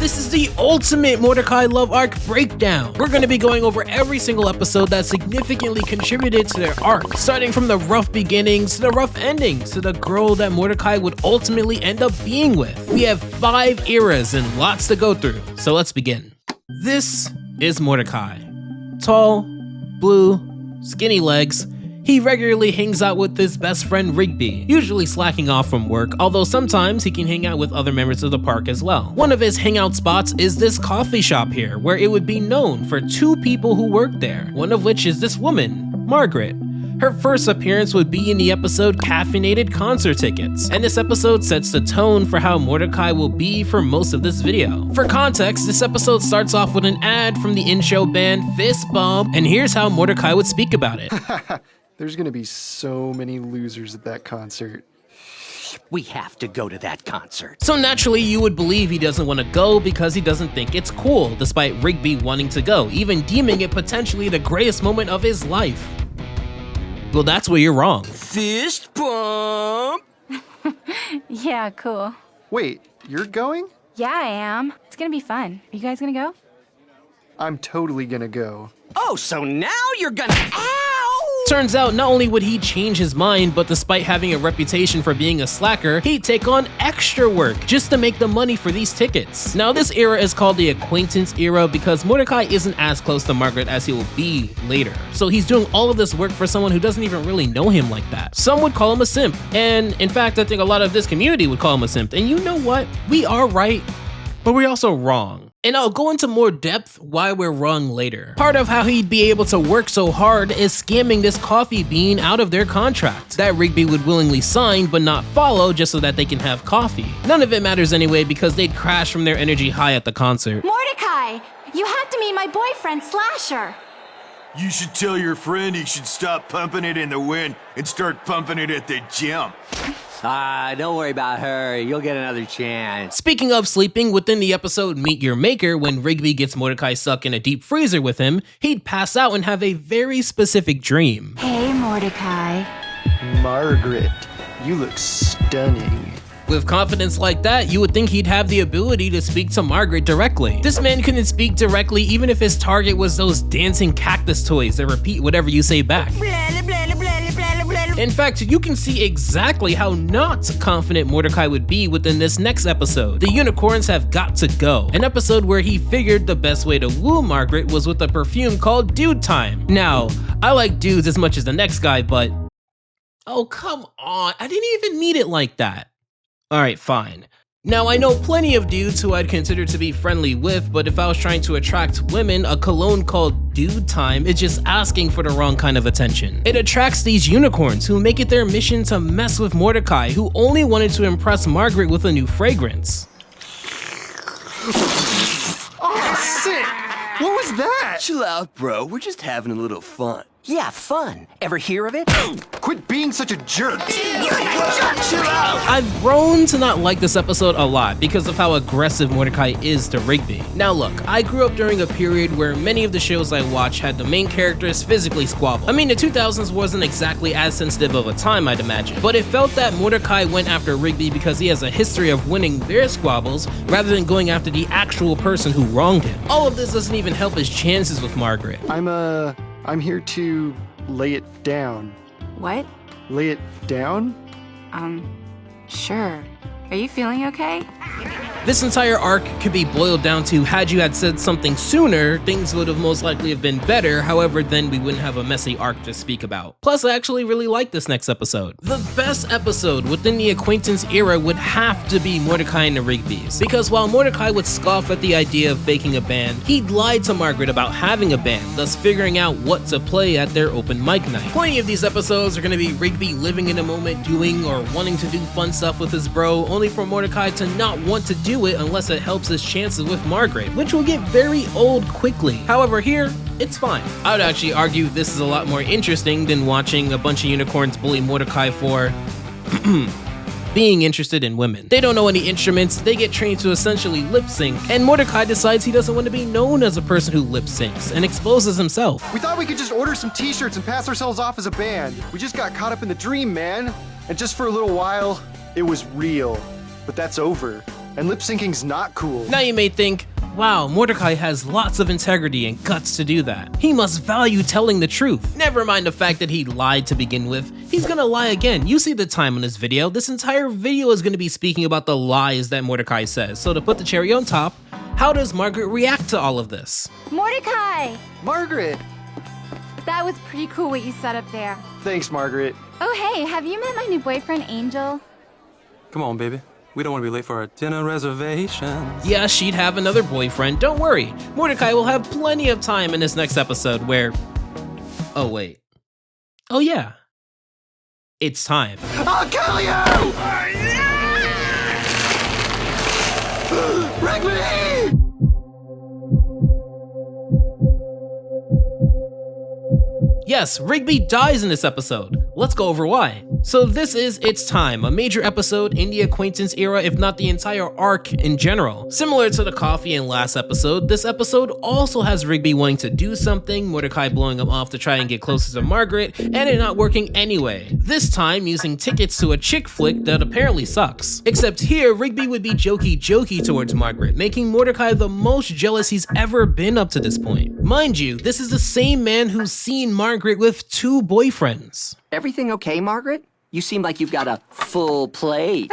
This is the ultimate Mordecai love arc breakdown. We're going to be going over every single episode that significantly contributed to their arc, starting from the rough beginnings to the rough endings to the girl that Mordecai would ultimately end up being with. We have 5 eras and lots to go through, so let's begin. This is Mordecai. Tall, blue, skinny legs. He regularly hangs out with his best friend Rigby, usually slacking off from work, although sometimes he can hang out with other members of the park as well. One of his hangout spots is this coffee shop here, where it would be known for 2 people who work there, one of which is this woman, Margaret. Her first appearance would be in the episode Caffeinated Concert Tickets, and this episode sets the tone for how Mordecai will be for most of this video. For context, this episode starts off with an ad from the in-show band Fist Bump, and here's how Mordecai would speak about it. There's gonna be so many losers at that concert. We have to go to that concert. So naturally, you would believe he doesn't want to go because he doesn't think it's cool, despite Rigby wanting to go, even deeming it potentially the greatest moment of his life. Well, that's where you're wrong. Fist bump! Yeah, cool. Wait, you're going? Yeah, I am. It's gonna be fun. Are you guys gonna go? I'm totally gonna go. Oh, so now you're gonna... Ow! Turns out not only would he change his mind, but despite having a reputation for being a slacker, he'd take on extra work just to make the money for these tickets. Now this era is called the acquaintance era because Mordecai isn't as close to Margaret as he will be later. So he's doing all of this work for someone who doesn't even really know him like that. Some would call him a simp, and in fact I think a lot of this community would call him a simp, and you know what? We are right, but we're also wrong. And I'll go into more depth why we're wrong later. Part of how he'd be able to work so hard is scamming this coffee bean out of their contract that Rigby would willingly sign but not follow just so that they can have coffee. None of it matters anyway because they'd crash from their energy high at the concert. Mordecai, you have to meet my boyfriend, Slasher. You should tell your friend he should stop pumping it in the wind and start pumping it at the gym. Don't worry about her. You'll get another chance. Speaking of sleeping, within the episode Meet Your Maker, when Rigby gets Mordecai stuck in a deep freezer with him, he'd pass out and have a very specific dream. Hey, Mordecai. Margaret, you look stunning. With confidence like that, you would think he'd have the ability to speak to Margaret directly. This man couldn't speak directly even if his target was those dancing cactus toys that repeat whatever you say back. In fact, you can see exactly how not confident Mordecai would be within this next episode. The unicorns have got to go. An episode where he figured the best way to woo Margaret was with a perfume called Dude Time. Now, I like dudes as much as the next guy, but... oh, come on. I didn't even mean it like that. Alright, fine. Now, I know plenty of dudes who I'd consider to be friendly with, but if I was trying to attract women, a cologne called Dude Time is just asking for the wrong kind of attention. It attracts these unicorns who make it their mission to mess with Mordecai, who only wanted to impress Margaret with a new fragrance. Oh, sick! What was that? Chill out, bro. We're just having a little fun. Yeah, fun. Ever hear of it? Quit being such a jerk. Chill out! I've grown to not like this episode a lot because of how aggressive Mordecai is to Rigby. Now look, I grew up during a period where many of the shows I watched had the main characters physically squabble. I mean, the 2000s wasn't exactly as sensitive of a time, I'd imagine, but it felt that Mordecai went after Rigby because he has a history of winning their squabbles rather than going after the actual person who wronged him. All of this doesn't even help his chances with Margaret. I'm here to lay it down. What? Lay it down? Sure. Are you feeling okay? This entire arc could be boiled down to had you had said something sooner, things would have most likely have been better, however then we wouldn't have a messy arc to speak about. Plus I actually really like this next episode. The best episode within the acquaintance era would have to be Mordecai and The Rigbys, because while Mordecai would scoff at the idea of faking a band, he'd lied to Margaret about having a band, thus figuring out what to play at their open mic night. Plenty of these episodes are going to be Rigby living in a moment doing or wanting to do fun stuff with his bro, only for Mordecai to not want to do it unless it helps his chances with Margaret, which will get very old quickly. However, here, it's fine. I would actually argue this is a lot more interesting than watching a bunch of unicorns bully Mordecai for being interested in women. They don't know any instruments, they get trained to essentially lip sync, and Mordecai decides he doesn't want to be known as a person who lip syncs and exposes himself. We thought we could just order some t-shirts and pass ourselves off as a band. We just got caught up in the dream, man. And just for a little while, it was real. But that's over. And lip syncing's not cool. Now you may think, wow, Mordecai has lots of integrity and guts to do that. He must value telling the truth. Never mind the fact that he lied to begin with. He's gonna lie again. You see the time on this video. This entire video is gonna be speaking about the lies that Mordecai says. So to put the cherry on top, how does Margaret react to all of this? Mordecai! Margaret! That was pretty cool what you set up there. Thanks, Margaret. Oh, hey, have you met my new boyfriend, Angel? Come on, baby. We don't want to be late for our dinner reservations. Yeah, she'd have another boyfriend, don't worry. Mordecai will have plenty of time in this next episode where... Oh, wait. Oh, yeah. It's time. I'll kill you! Rigby! Yes, Rigby dies in this episode. Let's go over why. So this is It's Time, a major episode in the acquaintance era, if not the entire arc in general. Similar to the coffee and last episode, this episode also has Rigby wanting to do something, Mordecai blowing him off to try and get closer to Margaret, and it not working anyway. This time using tickets to a chick flick that apparently sucks. Except here, Rigby would be jokey towards Margaret, making Mordecai the most jealous he's ever been up to this point. Mind you, this is the same man who's seen Margaret with 2 boyfriends. Everything okay, Margaret? You seem like you've got a full plate.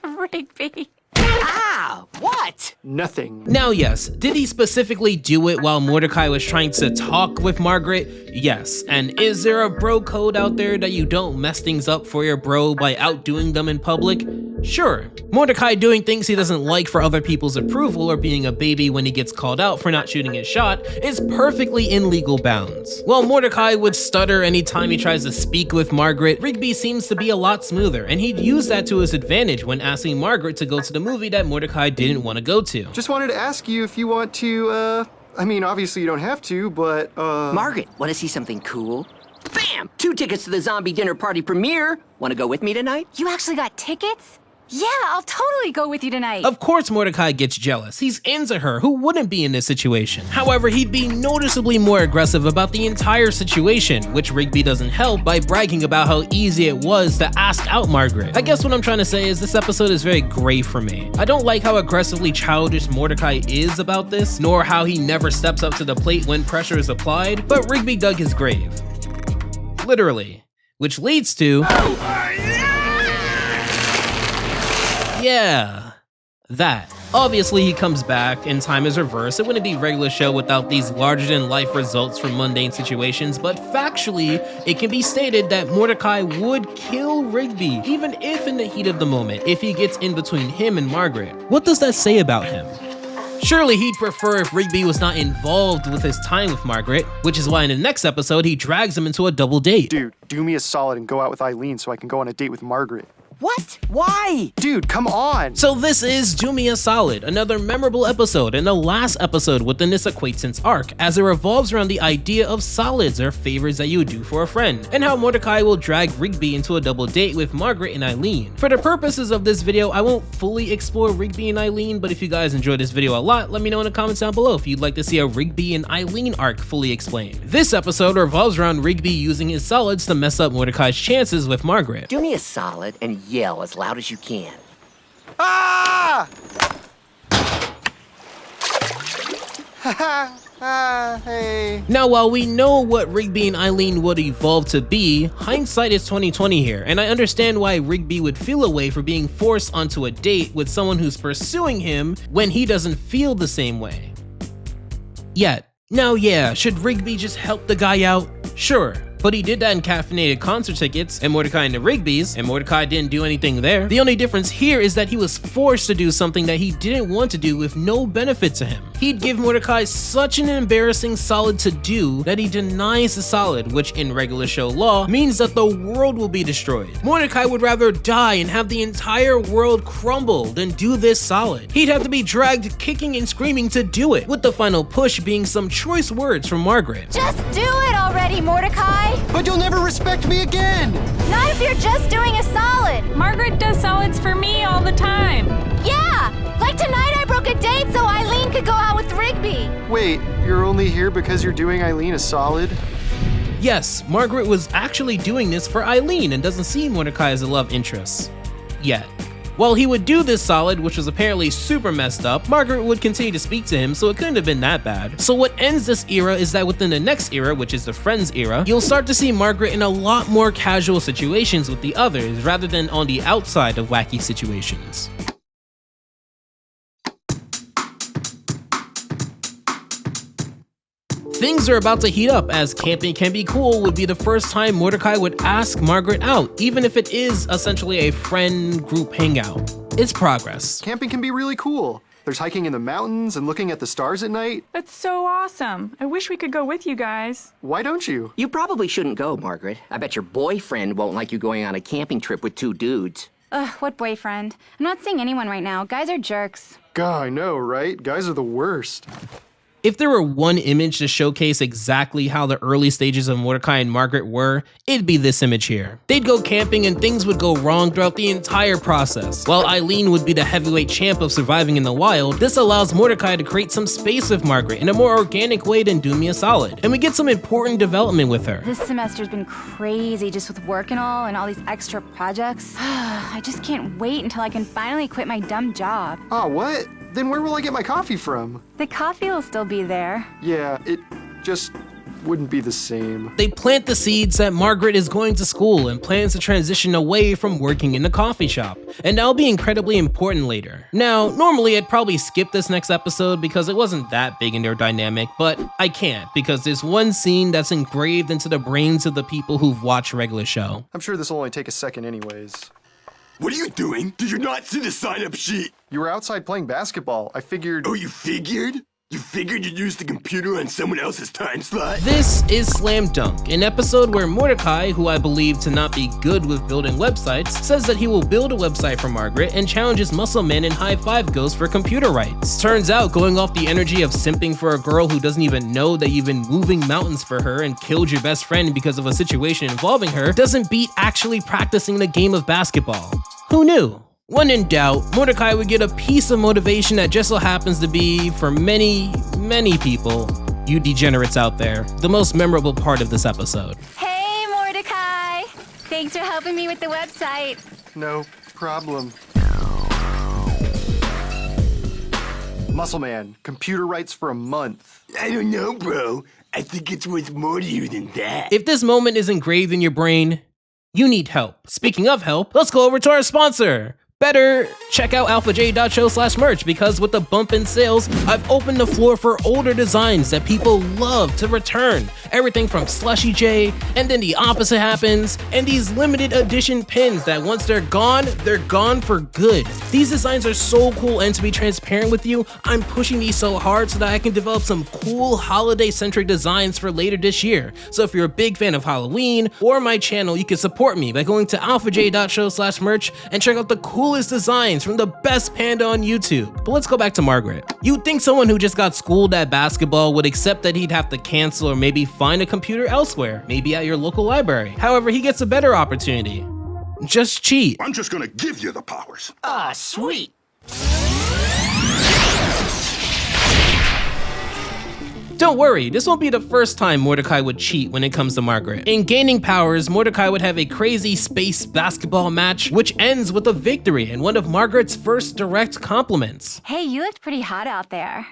Rigby. Ah, what? Nothing. Now yes, did he specifically do it while Mordecai was trying to talk with Margaret? Yes, and is there a bro code out there that you don't mess things up for your bro by outdoing them in public? Sure. Mordecai doing things he doesn't like for other people's approval or being a baby when he gets called out for not shooting his shot is perfectly in legal bounds. While Mordecai would stutter anytime he tries to speak with Margaret, Rigby seems to be a lot smoother, and he'd use that to his advantage when asking Margaret to go to the movie that Mordecai didn't want to go to. Just wanted to ask you if you want to, I mean, obviously you don't have to, but, Margaret, want to see something cool? Bam! 2 tickets to the zombie dinner party premiere. Want to go with me tonight? You actually got tickets? Yeah, I'll totally go with you tonight. Of course Mordecai gets jealous. He's into her. Who wouldn't be in this situation? However, he'd be noticeably more aggressive about the entire situation, which Rigby doesn't help by bragging about how easy it was to ask out Margaret. I guess what I'm trying to say is this episode is very gray for me. I don't like how aggressively childish Mordecai is about this, nor how he never steps up to the plate when pressure is applied, but Rigby dug his grave. Literally. Which leads to... Yeah, that. Obviously he comes back and time is reversed. It wouldn't be a regular show without these larger-than-life results from mundane situations, but factually, it can be stated that Mordecai would kill Rigby, even if in the heat of the moment, if he gets in between him and Margaret. What does that say about him? Surely he'd prefer if Rigby was not involved with his time with Margaret, which is why in the next episode he drags him into a double date. dude, do me a solid and go out with Eileen so I can go on a date with Margaret. What? Why? Dude, come on! So this is Do Me a Solid, another memorable episode and the last episode within this acquaintance arc, as it revolves around the idea of solids or favors that you would do for a friend, and how Mordecai will drag Rigby into a double date with Margaret and Eileen. For the purposes of this video, I won't fully explore Rigby and Eileen, but if you guys enjoyed this video a lot, let me know in the comments down below if you'd like to see a Rigby and Eileen arc fully explained. This episode revolves around Rigby using his solids to mess up Mordecai's chances with Margaret. Do me a solid and yell as loud as you can. Ah! Hey. Now, while we know what Rigby and Eileen would evolve to be, hindsight is 2020 here, and I understand why Rigby would feel a way for being forced onto a date with someone who's pursuing him when he doesn't feel the same way. Yet. Now yeah, should Rigby just help the guy out? Sure. But he did that in Caffeinated concert tickets and Mordecai and The Rigbys, and Mordecai didn't do anything there. The only difference here is that he was forced to do something that he didn't want to do with no benefit to him. He'd give Mordecai such an embarrassing solid to do that he denies the solid, which in regular show law means that the world will be destroyed. Mordecai would rather die and have the entire world crumble than do this solid. He'd have to be dragged kicking and screaming to do it, with the final push being some choice words from Margaret. Just do it already, Mordecai! But you'll never respect me again! Not if you're just doing a solid! Margaret does solids for me all the time. Yeah! Like tonight I broke a date so Eileen could go out with Rigby! Wait, you're only here because you're doing Eileen a solid? Yes, Margaret was actually doing this for Eileen and doesn't see Mordecai as a love interest. Yet. While he would do this solid, which was apparently super messed up, Margaret would continue to speak to him, so it couldn't have been that bad. So what ends this era is that within the next era, which is the Friends era, you'll start to see Margaret in a lot more casual situations with the others, rather than on the outside of wacky situations. Things are about to heat up, as Camping Can Be Cool would be the first time Mordecai would ask Margaret out, even if it is essentially a friend group hangout. It's progress. Camping can be really cool. There's hiking in the mountains and looking at the stars at night. That's so awesome. I wish we could go with you guys. Why don't you? You probably shouldn't go, Margaret. I bet your boyfriend won't like you going on a camping trip with 2 dudes. Ugh, what boyfriend? I'm not seeing anyone right now. Guys are jerks. God, I know, right? Guys are the worst. If there were one image to showcase exactly how the early stages of Mordecai and Margaret were, it'd be this image here. They'd go camping and things would go wrong throughout the entire process. While Eileen would be the heavyweight champ of surviving in the wild, this allows Mordecai to create some space with Margaret in a more organic way than Do Me a Solid, and we get some important development with her. This semester's been crazy just with work and all these extra projects. I just can't wait until I can finally quit my dumb job. Aw, what? Then where will I get my coffee from? The coffee will still be there. Yeah, it just wouldn't be the same. They plant the seeds that Margaret is going to school and plans to transition away from working in the coffee shop, and that'll be incredibly important later. Now, normally I'd probably skip this next episode because it wasn't that big in their dynamic, but I can't because there's one scene that's engraved into the brains of the people who've watched regular show. I'm sure this will only take a second anyways. What are you doing? Did you not see the sign-up sheet? You were outside playing basketball. I figured... Oh, you figured? You figured you'd use the computer on someone else's time slot? This is Slam Dunk, an episode where Mordecai, who I believe to not be good with building websites, says that he will build a website for Margaret and challenges Muscle Man and High Five Ghost for computer rights. Turns out, going off the energy of simping for a girl who doesn't even know that you've been moving mountains for her and killed your best friend because of a situation involving her doesn't beat actually practicing the game of basketball. Who knew? When in doubt, Mordecai would get a piece of motivation that just so happens to be, for many, many people, you degenerates out there, the most memorable part of this episode. Hey, Mordecai! Thanks for helping me with the website. No problem. Muscle Man, computer rights for a month. I don't know, bro. I think it's worth more to you than that. If this moment is engraved in your brain, you need help. Speaking of help, let's go over to our sponsor. Better check out alphaj.show/merch because with the bump in sales, I've opened the floor for older designs that people love to return. Everything from Slushy J, and then the opposite happens, and these limited edition pins that once they're gone for good. These designs are so cool, and to be transparent with you, I'm pushing these so hard so that I can develop some cool holiday-centric designs for later this year. So if you're a big fan of Halloween or my channel, you can support me by going to alphaj.show/merch and check out the coolest designs from the best panda on YouTube. But let's go back to Margaret. You'd think someone who just got schooled at basketball would accept that he'd have to cancel or maybe find a computer elsewhere, maybe at your local library. However, he gets a better opportunity. Just cheat. I'm just gonna give you the powers. Ah, sweet. Don't worry, this won't be the first time Mordecai would cheat when it comes to Margaret. In gaining powers, Mordecai would have a crazy space basketball match, which ends with a victory and one of Margaret's first direct compliments. Hey, you looked pretty hot out there.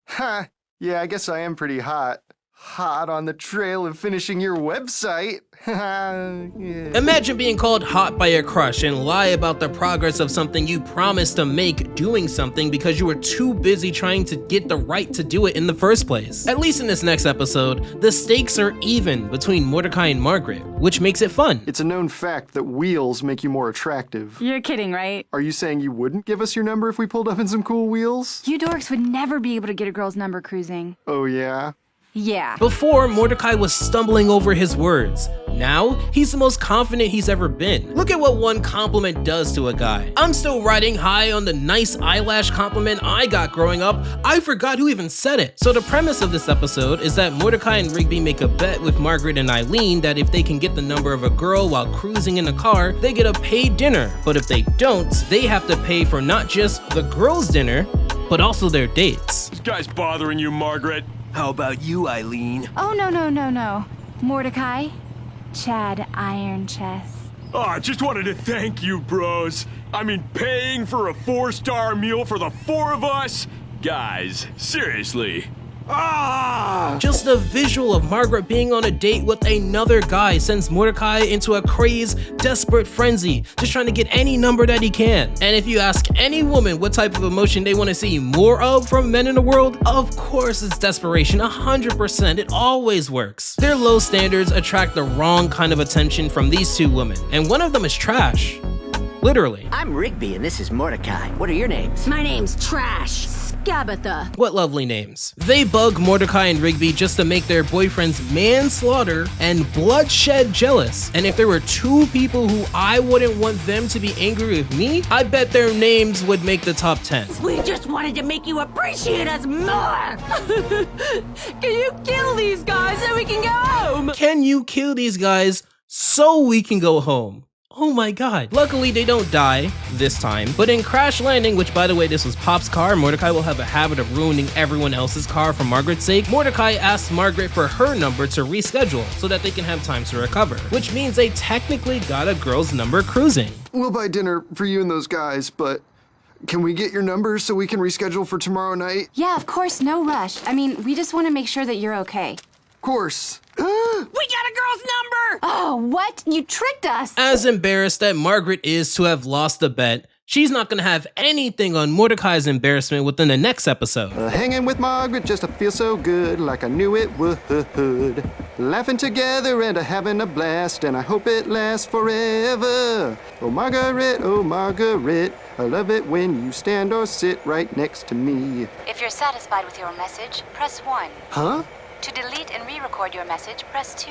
Ha! Yeah, I guess I am pretty hot. Hot on the trail of finishing your website. Yeah. Imagine being called hot by your crush and lie about the progress of something you promised to make doing something because you were too busy trying to get the right to do it in the first place. At least in this next episode, the stakes are even between Mordecai and Margaret, which makes it fun. It's a known fact that wheels make you more attractive. You're kidding, right? Are you saying you wouldn't give us your number if we pulled up in some cool wheels? You dorks would never be able to get a girl's number cruising. Oh yeah? Yeah. Before, Mordecai was stumbling over his words. Now, he's the most confident he's ever been. Look at what one compliment does to a guy. I'm still riding high on the nice eyelash compliment I got growing up. I forgot who even said it. So the premise of this episode is that Mordecai and Rigby make a bet with Margaret and Eileen that if they can get the number of a girl while cruising in a car, they get a paid dinner. But if they don't, they have to pay for not just the girls' dinner, but also their dates. This guy's bothering you, Margaret. How about you, Eileen? Oh, no. Mordecai, Chad Iron Chest. Oh, I just wanted to thank you, bros. I mean, paying for a 4-star meal for the 4 of us? Guys, seriously. Just the visual of Margaret being on a date with another guy sends Mordecai into a crazed, desperate frenzy, just trying to get any number that he can. And if you ask any woman what type of emotion they want to see more of from men in the world, of course it's desperation, 100%, it always works. Their low standards attract the wrong kind of attention from these two women, and one of them is trash. Literally. I'm Rigby and this is Mordecai. What are your names? My name's Trash. Gabatha. What lovely names. They bug Mordecai and Rigby just to make their boyfriends manslaughter and bloodshed jealous. And if there were two people who I wouldn't want them to be angry with me, I bet their names would make the top 10. We just wanted to make you appreciate us more. Can you kill these guys so we can go home? Can you kill these guys so we can go home? Oh my god. Luckily they don't die this time, but in Crash Landing, which by the way this was Pop's car, Mordecai will have a habit of ruining everyone else's car for Margaret's sake. Mordecai asks Margaret for her number to reschedule so that they can have time to recover, which means they technically got a girl's number cruising. We'll buy dinner for you and those guys, but can we get your numbers so we can reschedule for tomorrow night? Yeah, of course, no rush. I mean, we just want to make sure that you're okay. Of course. We got a girl's number! Oh, what? You tricked us! As embarrassed that Margaret is to have lost the bet, she's not gonna have anything on Mordecai's embarrassment within the next episode. Hanging with Margaret just to feel so good, like I knew it would. Laughing together and having a blast, and I hope it lasts forever. Oh Margaret, I love it when you stand or sit right next to me. If you're satisfied with your message, press 1. Huh? To delete and re-record your message, press 2.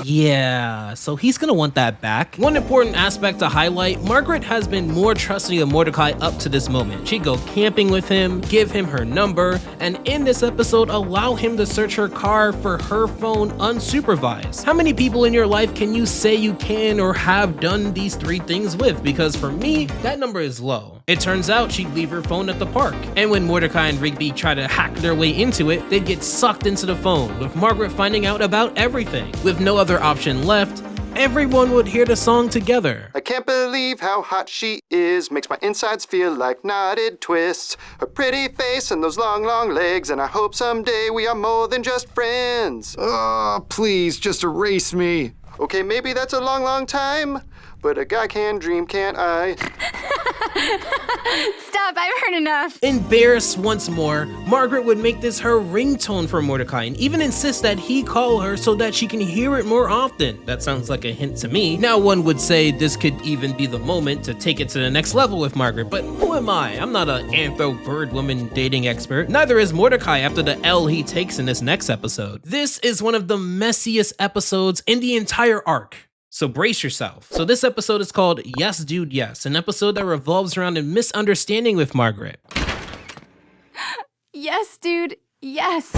Yeah, so he's gonna want that back. One important aspect to highlight, Margaret has been more trusting of Mordecai up to this moment. She'd go camping with him, give him her number, and in this episode allow him to search her car for her phone unsupervised. How many people in your life can you say you can or have done these 3 things with? Because for me, that number is low. It turns out she'd leave her phone at the park, and when Mordecai and Rigby try to hack their way into it, they'd get sucked into the phone, with Margaret finding out about everything. With no other option left, everyone would hear the song together. I can't believe how hot she is, makes my insides feel like knotted twists. Her pretty face and those long, long legs, and I hope someday we are more than just friends. Oh, please, just erase me. Okay, maybe that's a long, long time, but a guy can dream, can't I? Stop, I've heard enough. Embarrassed once more, Margaret would make this her ringtone for Mordecai and even insist that he call her so that she can hear it more often. That sounds like a hint to me. Now one would say this could even be the moment to take it to the next level with Margaret, but who am I? I'm not an anthro bird woman dating expert. Neither is Mordecai after the L he takes in this next episode. This is one of the messiest episodes in the entire arc. So brace yourself. So this episode is called Yes Dude Yes, an episode that revolves around a misunderstanding with Margaret. Yes, dude, yes.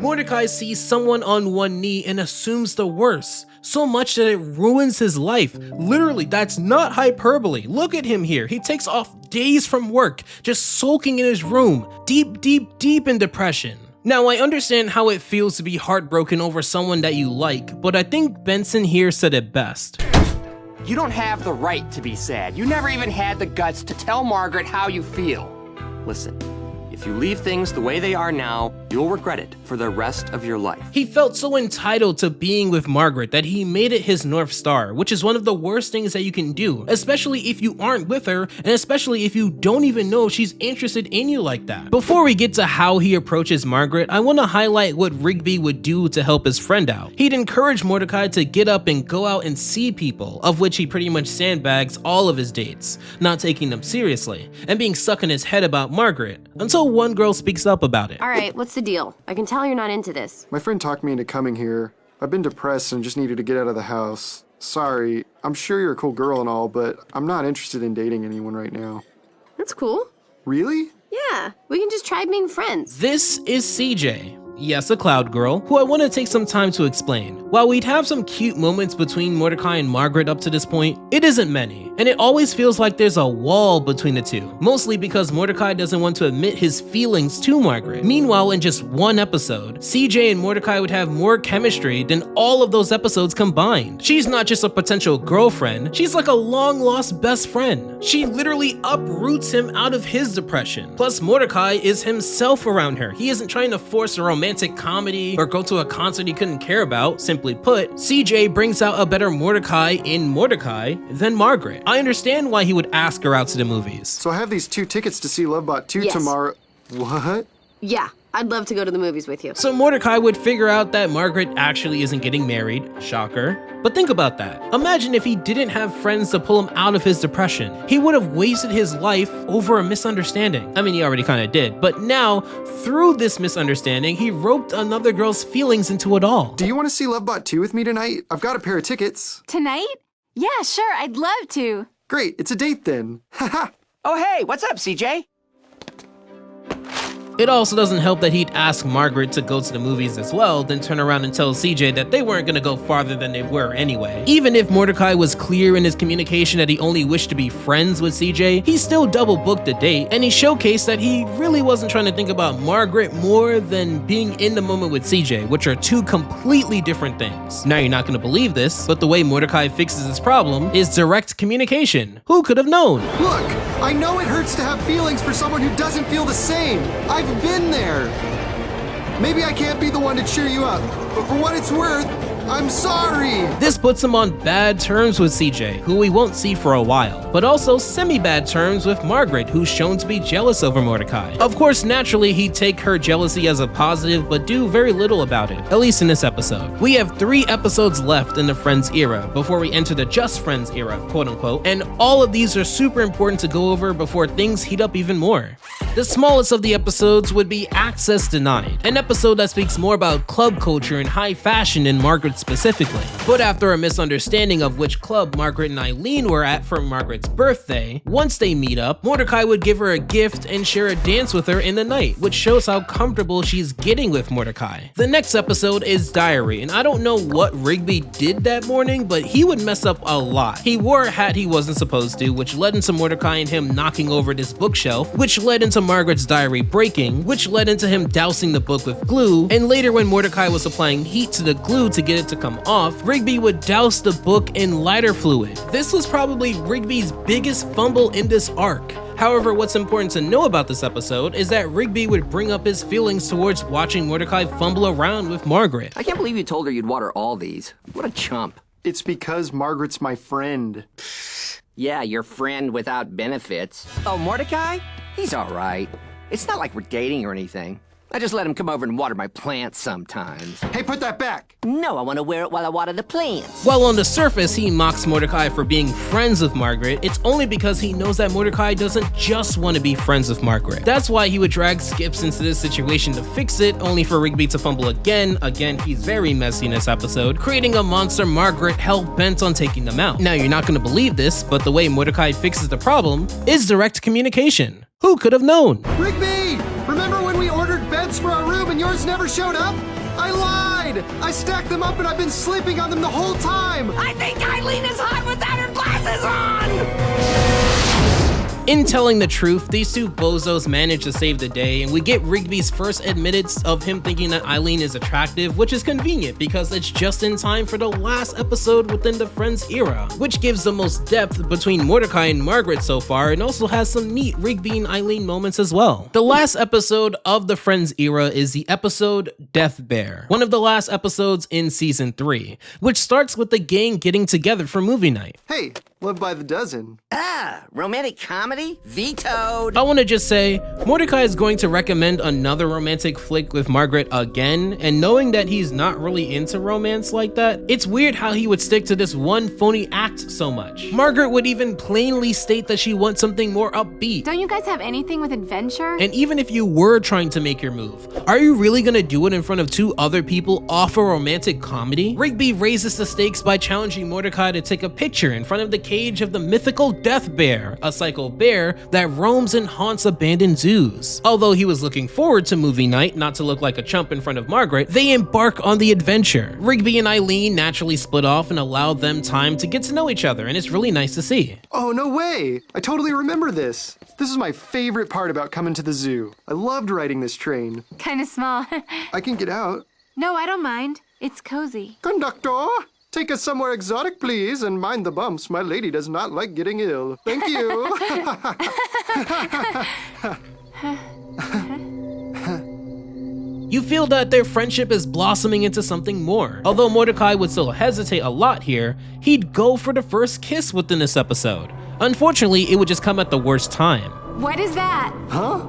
Mordecai sees someone on one knee and assumes the worst, so much that it ruins his life. Literally, that's not hyperbole. Look at him here. He takes off days from work, just sulking in his room, deep in depression. Now, I understand how it feels to be heartbroken over someone that you like, but I think Benson here said it best. You don't have the right to be sad. You never even had the guts to tell Margaret how you feel. Listen, if you leave things the way they are now, you'll regret it for the rest of your life. He felt so entitled to being with Margaret that he made it his North Star, which is one of the worst things that you can do, especially if you aren't with her, and especially if you don't even know if she's interested in you like that. Before we get to how he approaches Margaret, I want to highlight what Rigby would do to help his friend out. He'd encourage Mordecai to get up and go out and see people, of which he pretty much sandbags all of his dates, not taking them seriously, and being stuck in his head about Margaret, until one girl speaks up about it. All right, what's the deal? I can tell you're not into this. My friend talked me into coming here. I've been depressed and just needed to get out of the house. Sorry, I'm sure you're a cool girl and all, but I'm not interested in dating anyone right now. That's cool. Really? Yeah, we can just try being friends. This is CJ. Yes, a cloud girl, who I want to take some time to explain. While we'd have some cute moments between Mordecai and Margaret up to this point, it isn't many. And it always feels like there's a wall between the two, mostly because Mordecai doesn't want to admit his feelings to Margaret. Meanwhile, in just one episode, CJ and Mordecai would have more chemistry than all of those episodes combined. She's not just a potential girlfriend, she's like a long-lost best friend. She literally uproots him out of his depression. Plus, Mordecai is himself around her. He isn't trying to force a romantic comedy or go to a concert he couldn't care about. Simply put, CJ brings out a better Mordecai in Mordecai than Margaret. I understand why he would ask her out to the movies. So I have these 2 tickets to see Lovebot 2 Yes. tomorrow. What? Yeah, I'd love to go to the movies with you. So Mordecai would figure out that Margaret actually isn't getting married. Shocker. But think about that. Imagine if he didn't have friends to pull him out of his depression. He would have wasted his life over a misunderstanding. I mean, he already kind of did. But now, through this misunderstanding, he roped another girl's feelings into it all. Do you want to see Lovebot 2 with me tonight? I've got a pair of tickets. Tonight? Yeah, sure, I'd love to. Great, it's a date then. Haha. Oh, hey, what's up, CJ? It also doesn't help that he'd ask Margaret to go to the movies as well, then turn around and tell CJ that they weren't gonna go farther than they were anyway. Even if Mordecai was clear in his communication that he only wished to be friends with CJ, he still double booked the date, and he showcased that he really wasn't trying to think about Margaret more than being in the moment with CJ, which are 2 completely different things. Now you're not gonna believe this, but the way Mordecai fixes his problem is direct communication. Who could have known? Look, I know it hurts to have feelings for someone who doesn't feel the same. I've been there. Maybe I can't be the one to cheer you up, but for what it's worth, I'm sorry. This puts him on bad terms with CJ, who we won't see for a while, but also semi-bad terms with Margaret, who's shown to be jealous over Mordecai. Of course, naturally, he'd take her jealousy as a positive, but do very little about it, at least in this episode. We have 3 episodes left in the Friends era before we enter the Just Friends era, quote unquote, and all of these are super important to go over before things heat up even more. The smallest of the episodes would be Access Denied, an episode that speaks more about club culture and high fashion than Margaret specifically. But after a misunderstanding of which club Margaret and Eileen were at for Margaret's birthday, once they meet up, Mordecai would give her a gift and share a dance with her in the night, which shows how comfortable she's getting with Mordecai. The next episode is Diary, and I don't know what Rigby did that morning, but he would mess up a lot. He wore a hat he wasn't supposed to, which led into Mordecai and him knocking over this bookshelf, which led into Margaret's diary breaking, which led into him dousing the book with glue, and later when Mordecai was applying heat to the glue to get it to come off, Rigby would douse the book in lighter fluid. This was probably Rigby's biggest fumble in this arc. However, what's important to know about this episode is that Rigby would bring up his feelings towards watching Mordecai fumble around with Margaret. I can't believe you told her you'd water all these. What a chump. It's because Margaret's my friend. Yeah, your friend without benefits. Oh, Mordecai? He's all right. It's not like we're dating or anything. I just let him come over and water my plants sometimes. Hey, put that back! No, I want to wear it while I water the plants. While on the surface he mocks Mordecai for being friends with Margaret, it's only because he knows that Mordecai doesn't just want to be friends with Margaret. That's why he would drag Skips into this situation to fix it, only for Rigby to fumble again. Again, he's very messy in this episode, creating a monster Margaret hell-bent on taking them out. Now, you're not going to believe this, but the way Mordecai fixes the problem is direct communication. Who could have known? Rigby! Remember when we ordered beds for our room and yours never showed up? I lied! I stacked them up and I've been sleeping on them the whole time! I think Eileen is hot without her glasses on! In telling the truth, these 2 bozos manage to save the day, and we get Rigby's first admittance of him thinking that Eileen is attractive, which is convenient because it's just in time for the last episode within the Friends era, which gives the most depth between Mordecai and Margaret so far, and also has some neat Rigby and Eileen moments as well. The last episode of the Friends era is the episode Death Bear, one of the last episodes in season 3, which starts with the gang getting together for movie night. Hey, Love by the Dozen. Ah, romantic comedy? Vetoed. I want to just say, Mordecai is going to recommend another romantic flick with Margaret again, and knowing that he's not really into romance like that, it's weird how he would stick to this one phony act so much. Margaret would even plainly state that she wants something more upbeat. Don't you guys have anything with adventure? And even if you were trying to make your move, are you really gonna do it in front of 2 other people off a romantic comedy? Rigby raises the stakes by challenging Mordecai to take a picture in front of the cage of the mythical Death Bear, a psycho bear that roams and haunts abandoned zoos. Although he was looking forward to movie night, not to look like a chump in front of Margaret, they embark on the adventure. Rigby and Eileen naturally split off and allowed them time to get to know each other, and it's really nice to see. Oh, no way! I totally remember this. This is my favorite part about coming to the zoo. I loved riding this train. Kinda small. I can get out. No, I don't mind. It's cozy. Conductor, take us somewhere exotic, please, and mind the bumps. My lady does not like getting ill. Thank you. You feel that their friendship is blossoming into something more. Although Mordecai would still hesitate a lot here, he'd go for the first kiss within this episode. Unfortunately, it would just come at the worst time. What is that? Huh?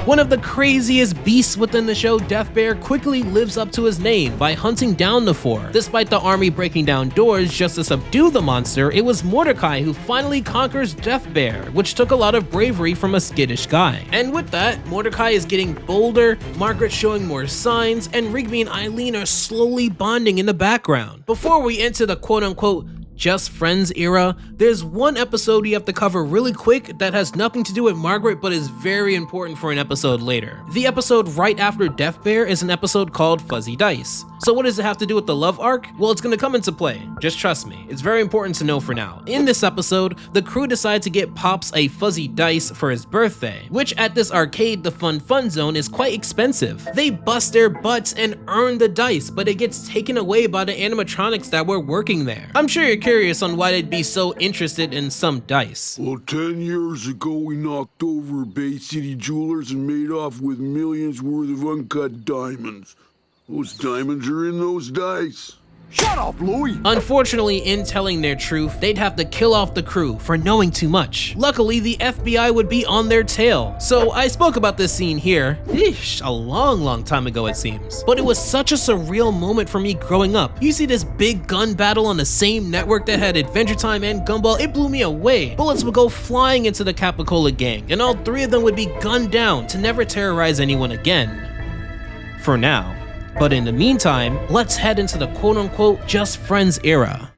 One of the craziest beasts within the show, Death Bear, quickly lives up to his name by hunting down the four. Despite the army breaking down doors just to subdue the monster, it was Mordecai who finally conquers Death Bear, which took a lot of bravery from a skittish guy. And with that, Mordecai is getting bolder, Margaret showing more signs, and Rigby and Eileen are slowly bonding in the background. Before we enter the quote-unquote just friends era, there's one episode you have to cover really quick that has nothing to do with Margaret but is very important for an episode later. The episode right after Death Bear is an episode called Fuzzy Dice. So what does it have to do with the love arc? Well, it's gonna come into play. Just trust me. It's very important to know for now. In this episode, the crew decide to get Pops a fuzzy dice for his birthday, which at this arcade, the Fun Zone, is quite expensive. They bust their butts and earn the dice, but it gets taken away by the animatronics that were working there. I'm sure you're curious on why they'd be so interested in some dice. Well, 10 years ago, we knocked over Bay City Jewelers and made off with millions worth of uncut diamonds. Those diamonds are in those dice. Shut up, Louie! Unfortunately, in telling their truth, they'd have to kill off the crew for knowing too much. Luckily, the FBI would be on their tail. So I spoke about this scene here, a long time ago it seems. But it was such a surreal moment for me growing up. You see this big gun battle on the same network that had Adventure Time and Gumball, it blew me away. Bullets would go flying into the Capicola gang, and all three of them would be gunned down to never terrorize anyone again. For now. But in the meantime, let's head into the quote-unquote just friends era.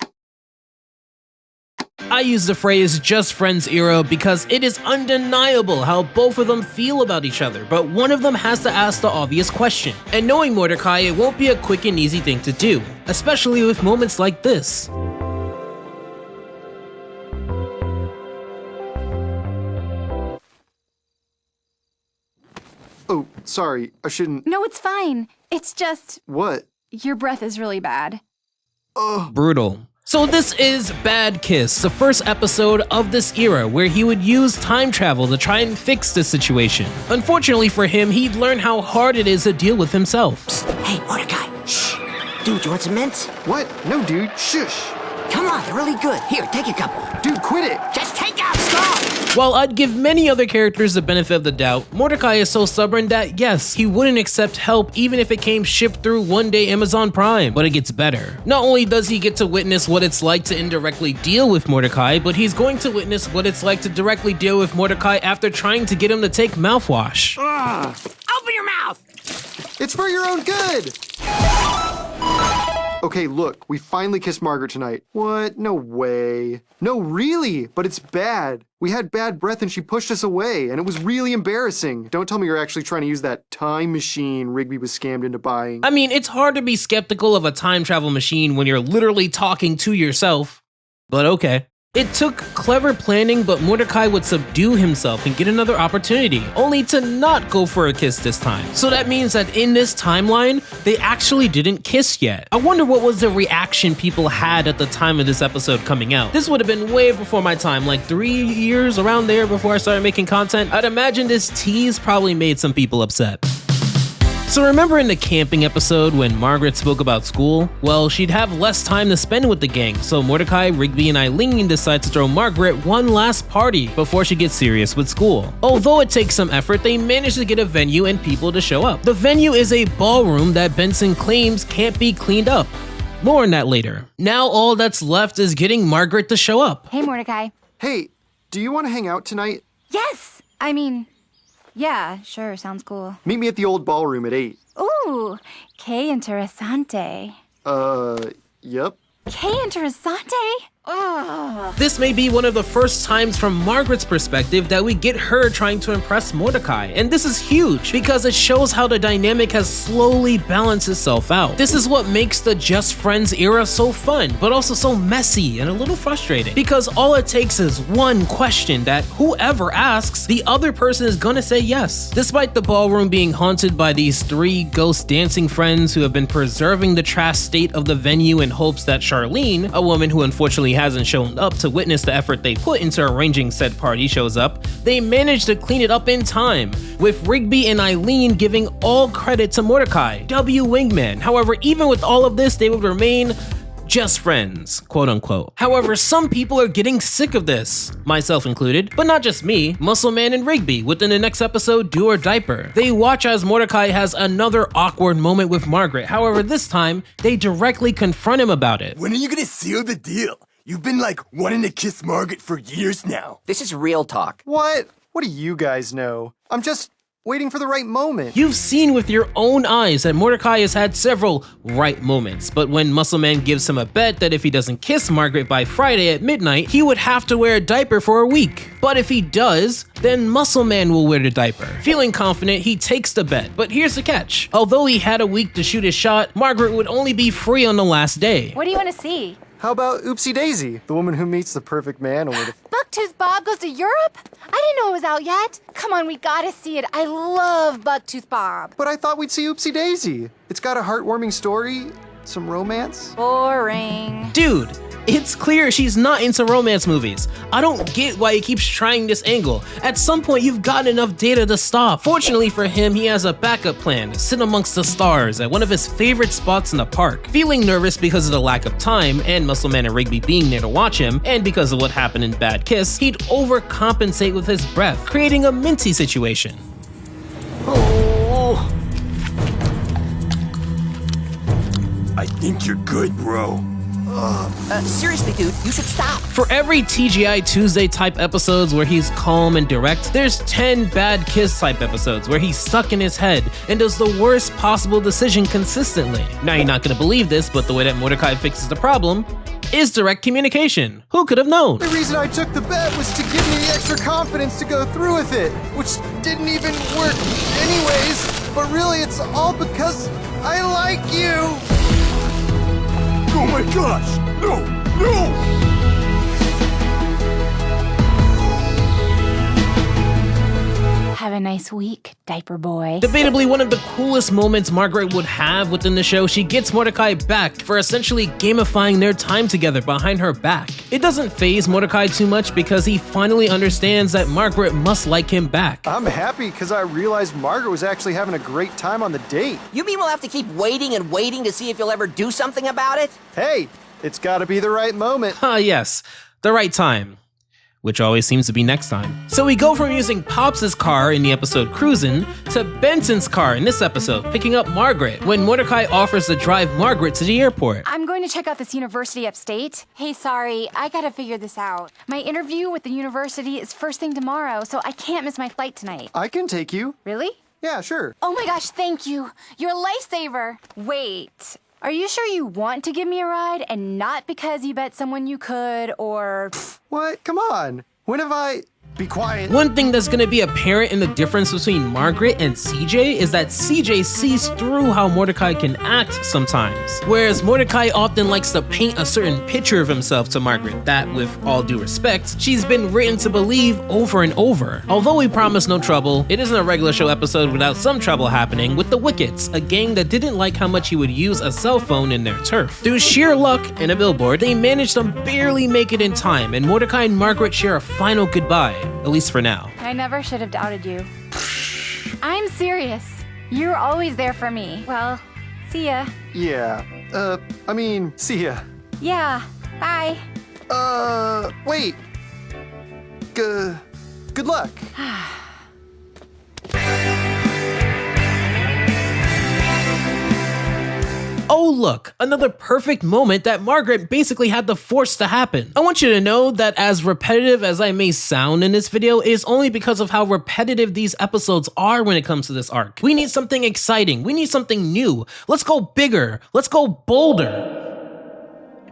I use the phrase just friends era because it is undeniable how both of them feel about each other, but one of them has to ask the obvious question. And knowing Mordecai, it won't be a quick and easy thing to do, especially with moments like this. Oh, sorry, I shouldn't... No, it's fine. It's just... What? Your breath is really bad. Ugh. Brutal. So this is Bad Kiss, the first episode of this era where he would use time travel to try and fix the situation. Unfortunately for him, he'd learn how hard it is to deal with himself. Psst. Hey, Mordecai. Shh. Dude, you want some mints? What? No, dude. Shush. Come on, they're really good. Here, take a couple. Dude, quit it. Just take out. Stop. While I'd give many other characters the benefit of the doubt, Mordecai is so stubborn that yes, he wouldn't accept help even if it came shipped through one day Amazon Prime. But it gets better. Not only does he get to witness what it's like to indirectly deal with Mordecai, but he's going to witness what it's like to directly deal with Mordecai after trying to get him to take mouthwash. Open your mouth. It's for your own good. Okay, look, we finally kissed Margaret tonight. What? No way. No, really, but it's bad. We had bad breath and she pushed us away, and it was really embarrassing. Don't tell me you're actually trying to use that time machine Rigby was scammed into buying. I mean, it's hard to be skeptical of a time travel machine when you're literally talking to yourself, but okay. It took clever planning, but Mordecai would subdue himself and get another opportunity, only to not go for a kiss this time. So that means that in this timeline, they actually didn't kiss yet. I wonder what was the reaction people had at the time of this episode coming out. This would have been way before my time, like 3 years around there before I started making content. I'd imagine this tease probably made some people upset. So remember in the camping episode when Margaret spoke about school? Well, she'd have less time to spend with the gang, so Mordecai, Rigby, and Eileen decide to throw Margaret one last party before she gets serious with school. Although it takes some effort, they manage to get a venue and people to show up. The venue is a ballroom that Benson claims can't be cleaned up. More on that later. Now all that's left is getting Margaret to show up. Hey, Mordecai. Hey, do you want to hang out tonight? Yes! I mean... yeah, sure, sounds cool. Meet me at the old ballroom at 8. Ooh, que interesante. Yep. Que interessante? Ugh. This may be one of the first times from Margaret's perspective that we get her trying to impress Mordecai, and this is huge because it shows how the dynamic has slowly balanced itself out. This is what makes the Just Friends era so fun, but also so messy and a little frustrating, because all it takes is one question that whoever asks, the other person is gonna say yes. Despite the ballroom being haunted by these 3 ghost dancing friends who have been preserving the trash state of the venue in hopes that Charlene, a woman who unfortunately hasn't shown up to witness the effort they put into arranging said party, shows up, they manage to clean it up in time, with Rigby and Eileen giving all credit to Mordecai, W Wingman. However, even with all of this, they would remain just friends, quote unquote. However, some people are getting sick of this, myself included, but not just me. Muscle Man and Rigby, within the next episode, do or Diaper. They watch as Mordecai has another awkward moment with Margaret. However, this time, they directly confront him about it. When are you gonna seal the deal? You've been like wanting to kiss Margaret for years now. This is real talk. What? What do you guys know? I'm just waiting for the right moment. You've seen with your own eyes that Mordecai has had several right moments, but when Muscle Man gives him a bet that if he doesn't kiss Margaret by Friday at midnight, he would have to wear a diaper for a week. But if he does, then Muscle Man will wear the diaper. Feeling confident, he takes the bet, but here's the catch. Although he had a week to shoot his shot, Margaret would only be free on the last day. What do you want to see? How about Oopsie Daisy, the woman who meets the perfect man? Bucktooth Bob goes to Europe? I didn't know it was out yet. Come on, we gotta see it. I love Bucktooth Bob. But I thought we'd see Oopsie Daisy. It's got a heartwarming story, some romance. Boring. Dude, it's clear she's not into romance movies. I don't get why he keeps trying this angle. At some point, you've gotten enough data to stop. Fortunately for him, he has a backup plan to sit amongst the stars at one of his favorite spots in the park. Feeling nervous because of the lack of time, and Muscle Man and Rigby being there to watch him, and because of what happened in Bad Kiss, he'd overcompensate with his breath, creating a minty situation. Oh. I think you're good, bro. Seriously, dude, you should stop. For every TGI Tuesday type episodes where he's calm and direct, there's 10 Bad Kiss type episodes where he's stuck in his head and does the worst possible decision consistently. Now you're not gonna believe this, but the way that Mordecai fixes the problem is direct communication. Who could have known? The reason I took the bet was to give me the extra confidence to go through with it, which didn't even work anyways, but really it's all because I like you. Oh my gosh! No! No! Have a nice week, diaper boy. Debatably one of the coolest moments Margaret would have within the show, she gets Mordecai back for essentially gamifying their time together behind her back. It doesn't faze Mordecai too much because he finally understands that Margaret must like him back. I'm happy because I realized Margaret was actually having a great time on the date. You mean we'll have to keep waiting and waiting to see if you'll ever do something about it? Hey, it's gotta be the right moment. Ah, yes, the right time. Which always seems to be next time. So we go from using Pops' car in the episode Cruisin to Benson's car in this episode, picking up Margaret, when Mordecai offers to drive Margaret to the airport. I'm going to check out this university upstate. Hey, sorry, I gotta figure this out. My interview with the university is first thing tomorrow, so I can't miss my flight tonight. I can take you. Really? Yeah, sure. Oh my gosh, thank you. You're a lifesaver. Wait, are you sure you want to give me a ride and not because you bet someone you could, or... What? Come on. When have I... Be quiet. One thing that's gonna be apparent in the difference between Margaret and CJ is that CJ sees through how Mordecai can act sometimes, whereas Mordecai often likes to paint a certain picture of himself to Margaret that, with all due respect, she's been written to believe over and over. Although we promise no trouble, it isn't a regular show episode without some trouble happening with the Wickets, a gang that didn't like how much he would use a cell phone in their turf. Through sheer luck and a billboard, they managed to barely make it in time, and Mordecai and Margaret share a final goodbye. At least for now. I never should have doubted you. I'm serious. You're always there for me. Well, see ya. Yeah. See ya. Yeah, bye. Wait. Good luck. Oh look, another perfect moment that Margaret basically had to force to happen. I want you to know that as repetitive as I may sound in this video is only because of how repetitive these episodes are when it comes to this arc. We need something exciting, we need something new. Let's go bigger, let's go bolder.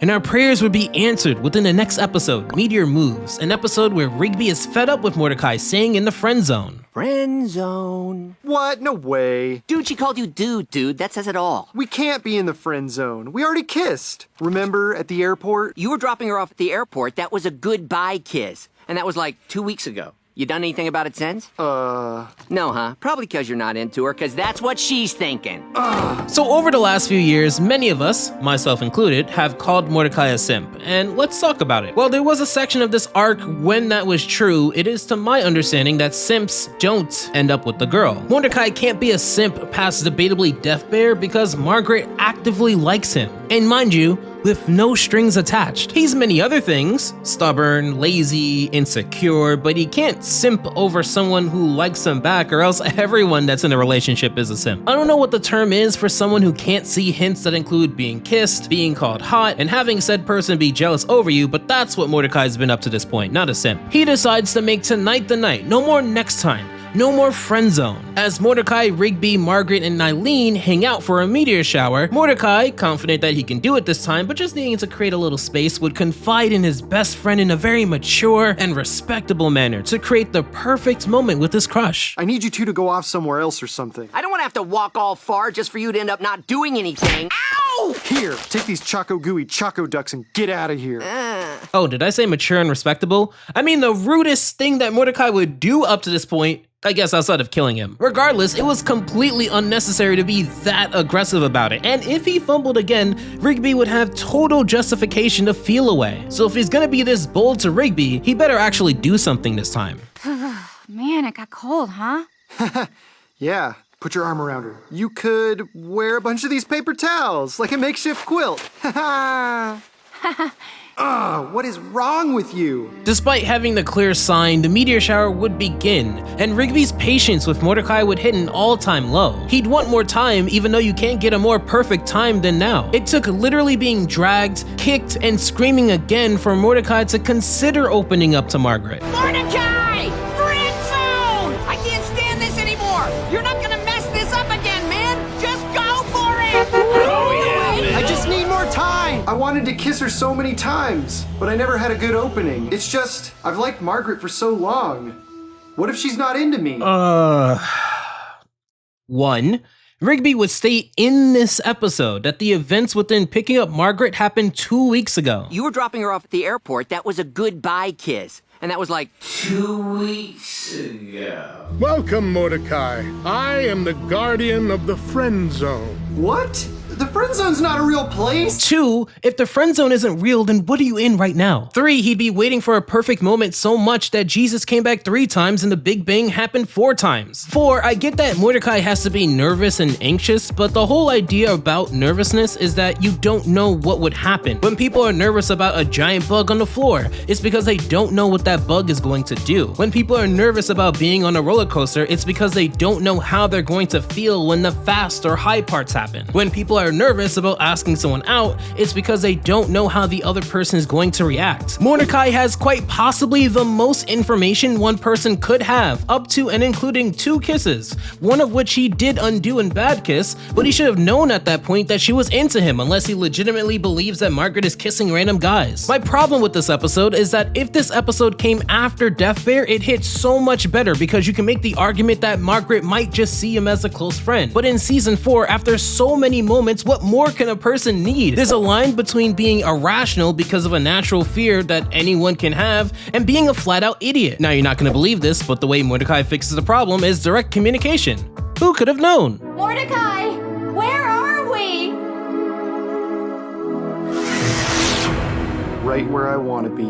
And our prayers would be answered within the next episode, Meteor Moves, an episode where Rigby is fed up with Mordecai staying in the friend zone. Friend zone. What? No way. Dude, she called you dude. That says it all. We can't be in the friend zone. We already kissed. Remember at the airport? You were dropping her off at the airport. That was a goodbye kiss. And that was like 2 weeks ago. You done anything about it since? No, huh? Probably because you're not into her, because that's what she's thinking. So over the last few years, many of us, myself included, have called Mordecai a simp, and let's talk about it. While there was a section of this arc when that was true, it is to my understanding that simps don't end up with the girl. Mordecai can't be a simp past debatably Deathbear because Margaret actively likes him. And mind you, with no strings attached. He's many other things, stubborn, lazy, insecure, but he can't simp over someone who likes him back, or else everyone that's in a relationship is a simp. I don't know what the term is for someone who can't see hints that include being kissed, being called hot, and having said person be jealous over you, but that's what Mordecai's been up to this point, not a simp. He decides to make tonight the night, no more next time. No more friend zone. As Mordecai, Rigby, Margaret, and Eileen hang out for a meteor shower, Mordecai, confident that he can do it this time, but just needing to create a little space, would confide in his best friend in a very mature and respectable manner to create the perfect moment with his crush. I need you two to go off somewhere else or something. I don't want to have to walk all far just for you to end up not doing anything. Ow! Here, take these Choco Gooey Choco Ducks and get out of here. Oh, did I say mature and respectable? I mean the rudest thing that Mordecai would do up to this point, I guess outside of killing him. Regardless, it was completely unnecessary to be that aggressive about it, and if he fumbled again, Rigby would have total justification to feel away. So if he's gonna be this bold to Rigby, he better actually do something this time. Man, it got cold, huh? Yeah, put your arm around her. You could wear a bunch of these paper towels, like a makeshift quilt. What is wrong with you? Despite having the clear sign, the meteor shower would begin, and Rigby's patience with Mordecai would hit an all-time low. He'd want more time, even though you can't get a more perfect time than now. It took literally being dragged, kicked, and screaming again for Mordecai to consider opening up to Margaret. Mordecai! Friend zone! I can't stand this anymore! You're not gonna mess this up again, man! Just go for it! Oh, yeah, man. I just need more time! I wanted to kiss her so many times, but I never had a good opening. It's just, I've liked Margaret for so long. What if she's not into me? 1. Rigby would state in this episode that the events within picking up Margaret happened 2 weeks ago. You were dropping her off at the airport. That was a goodbye kiss. And that was like 2 weeks ago. Welcome, Mordecai. I am the guardian of the friend zone. What? The friend zone's not a real place. 2, if the friend zone isn't real, then what are you in right now? 3, he'd be waiting for a perfect moment so much that Jesus came back 3 times and the Big Bang happened 4 times. 4, I get that Mordecai has to be nervous and anxious, but the whole idea about nervousness is that you don't know what would happen. When people are nervous about a giant bug on the floor, it's because they don't know what that bug is going to do. When people are nervous about being on a roller coaster, it's because they don't know how they're going to feel when the fast or high parts happen. When people are nervous about asking someone out, it's because they don't know how the other person is going to react. Mordecai has quite possibly the most information one person could have, up to and including 2 kisses, one of which he did undo in Bad Kiss, but he should have known at that point that she was into him unless he legitimately believes that Margaret is kissing random guys. My problem with this episode is that if this episode came after Deathbear, it hits so much better because you can make the argument that Margaret might just see him as a close friend. But in season 4, after so many moments, what more can a person need? There's a line between being irrational because of a natural fear that anyone can have and being a flat-out idiot. Now you're not gonna believe this, but the way Mordecai fixes the problem is direct communication. Who could have known? Mordecai, where are we? Right where I want to be.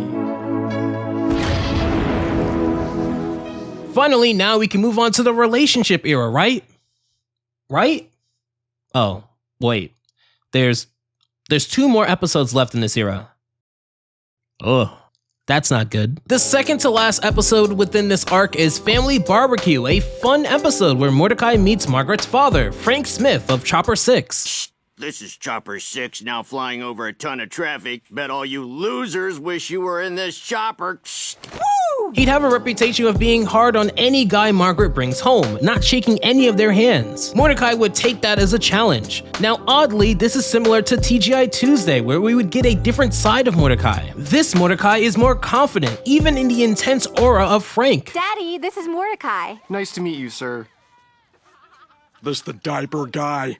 Finally, now we can move on to the relationship era, right? Right? Oh, wait. There's 2 more episodes left in this era. Ugh. That's not good. The second to last episode within this arc is Family Barbecue, a fun episode where Mordecai meets Margaret's father, Frank Smith of Chopper 6. This is Chopper 6, now flying over a ton of traffic. Bet all you losers wish you were in this chopper. Woo! He'd have a reputation of being hard on any guy Margaret brings home, not shaking any of their hands. Mordecai would take that as a challenge. Now, oddly, this is similar to TGI Tuesday, where we would get a different side of Mordecai. This Mordecai is more confident, even in the intense aura of Frank. Daddy, this is Mordecai. Nice to meet you, sir. This the diaper guy.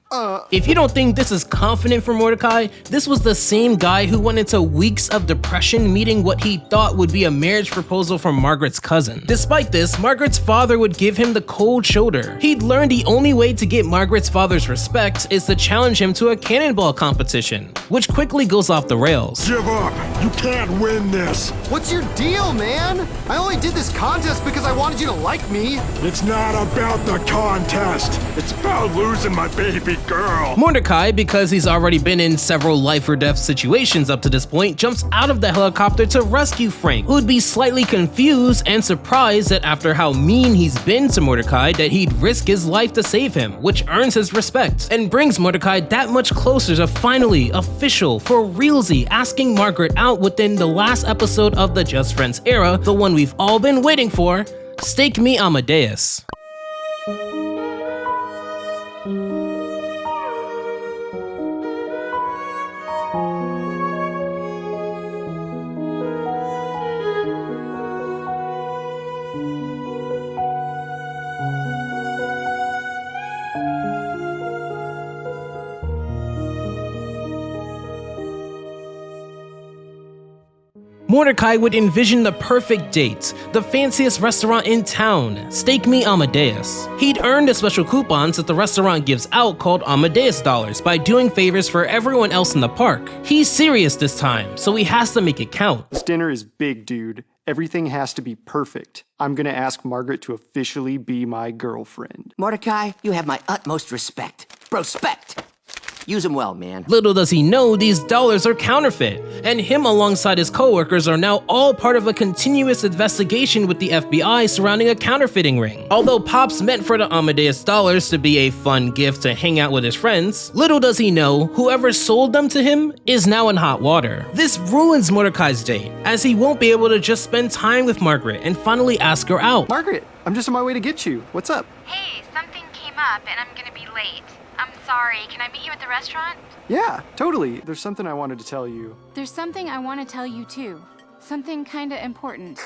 If you don't think this is confident for Mordecai, this was the same guy who went into weeks of depression meeting what he thought would be a marriage proposal from Margaret's cousin. Despite this, Margaret's father would give him the cold shoulder. He'd learned the only way to get Margaret's father's respect is to challenge him to a cannonball competition, which quickly goes off the rails. Give up! You can't win this! What's your deal, man? I only did this contest because I wanted you to like me. It's not about the contest. It's about losing my baby girl. Mordecai, because he's already been in several life or death situations up to this point, jumps out of the helicopter to rescue Frank, who would be slightly confused and surprised that after how mean he's been to Mordecai that he'd risk his life to save him, which earns his respect and brings Mordecai that much closer to finally, official, for realsy, asking Margaret out within the last episode of the Just Friends era, the one we've all been waiting for. Stake Me Amadeus. Mordecai would envision the perfect date, the fanciest restaurant in town, Stake Me Amadeus. He'd earned the special coupons that the restaurant gives out called Amadeus dollars by doing favors for everyone else in the park. He's serious this time, so he has to make it count. This dinner is big, dude. Everything has to be perfect. I'm gonna ask Margaret to officially be my girlfriend. Mordecai, you have my utmost respect. Prospect! Use them well, man. Little does he know these dollars are counterfeit, and him alongside his coworkers are now all part of a continuous investigation with the FBI surrounding a counterfeiting ring. Although Pops meant for the Amadeus dollars to be a fun gift to hang out with his friends, little does he know whoever sold them to him is now in hot water. This ruins Mordecai's date, as he won't be able to just spend time with Margaret and finally ask her out. Margaret, I'm just on my way to get you. What's up? Hey, something came up and I'm gonna be late. I'm sorry, can I meet you at the restaurant? Yeah, totally. There's something I wanted to tell you. There's something I want to tell you too. Something kinda important.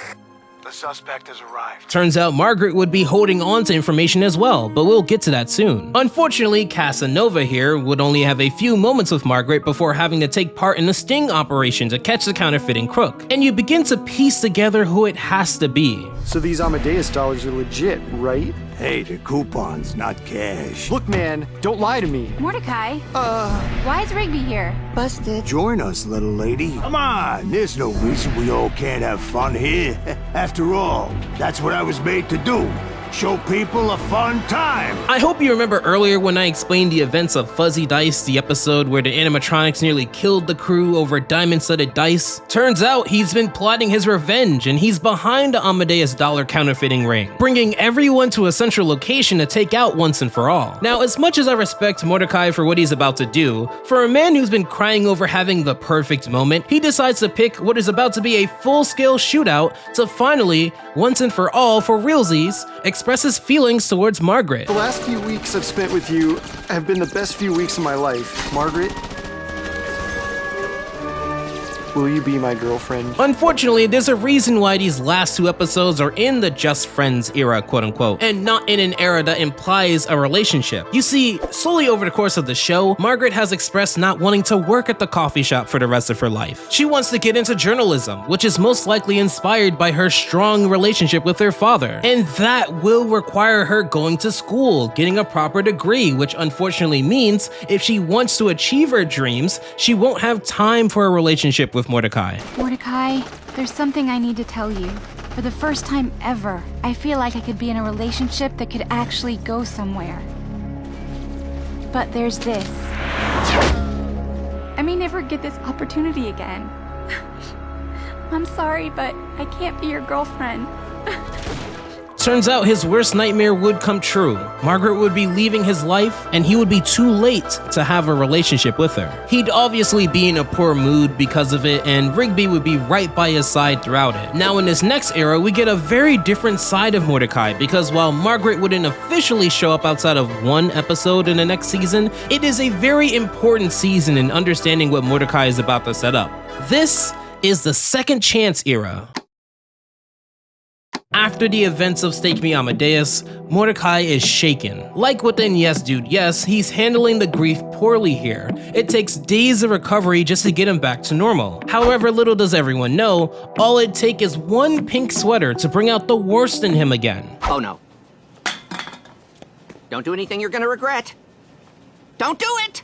The suspect has arrived. Turns out Margaret would be holding on to information as well, but we'll get to that soon. Unfortunately, Casanova here would only have a few moments with Margaret before having to take part in the sting operation to catch the counterfeiting crook, and you begin to piece together who it has to be. So these Amadeus dollars are legit, right? Hey, they're coupons, not cash. Look, man, don't lie to me. Mordecai? Why is Rigby here? Busted. Join us, little lady. Come on, there's no reason we all can't have fun here. After all, that's what I was made to do. Show people a fun time. I hope you remember earlier when I explained the events of Fuzzy Dice, the episode where the animatronics nearly killed the crew over diamond-studded dice. Turns out he's been plotting his revenge and he's behind the Amadeus dollar counterfeiting ring, bringing everyone to a central location to take out once and for all. Now, as much as I respect Mordecai for what he's about to do, for a man who's been crying over having the perfect moment, he decides to pick what is about to be a full-scale shootout to finally, once and for all, for realsies, express his feelings towards Margaret. The last few weeks I've spent with you have been the best few weeks of my life. Margaret, will you be my girlfriend? Unfortunately, there's a reason why these last two episodes are in the Just Friends era, quote unquote, and not in an era that implies a relationship. You see, slowly over the course of the show, Margaret has expressed not wanting to work at the coffee shop for the rest of her life. She wants to get into journalism, which is most likely inspired by her strong relationship with her father. And that will require her going to school, getting a proper degree, which unfortunately means if she wants to achieve her dreams, she won't have time for a relationship with Mordecai. Mordecai, there's something I need to tell you. For the first time ever, I feel like I could be in a relationship that could actually go somewhere. But there's this. I may never get this opportunity again. I'm sorry, but I can't be your girlfriend. Turns out his worst nightmare would come true. Margaret would be leaving his life, and he would be too late to have a relationship with her. He'd obviously be in a poor mood because of it, and Rigby would be right by his side throughout it. Now in this next era, we get a very different side of Mordecai, because while Margaret wouldn't officially show up outside of one episode in the next season, it is a very important season in understanding what Mordecai is about to set up. This is the second chance era. After the events of Stake Me Amadeus, Mordecai is shaken. Like within Yes Dude Yes, he's handling the grief poorly here. It takes days of recovery just to get him back to normal. However, little does everyone know, all it takes is one pink sweater to bring out the worst in him again. Oh no. Don't do anything you're gonna regret. Don't do it!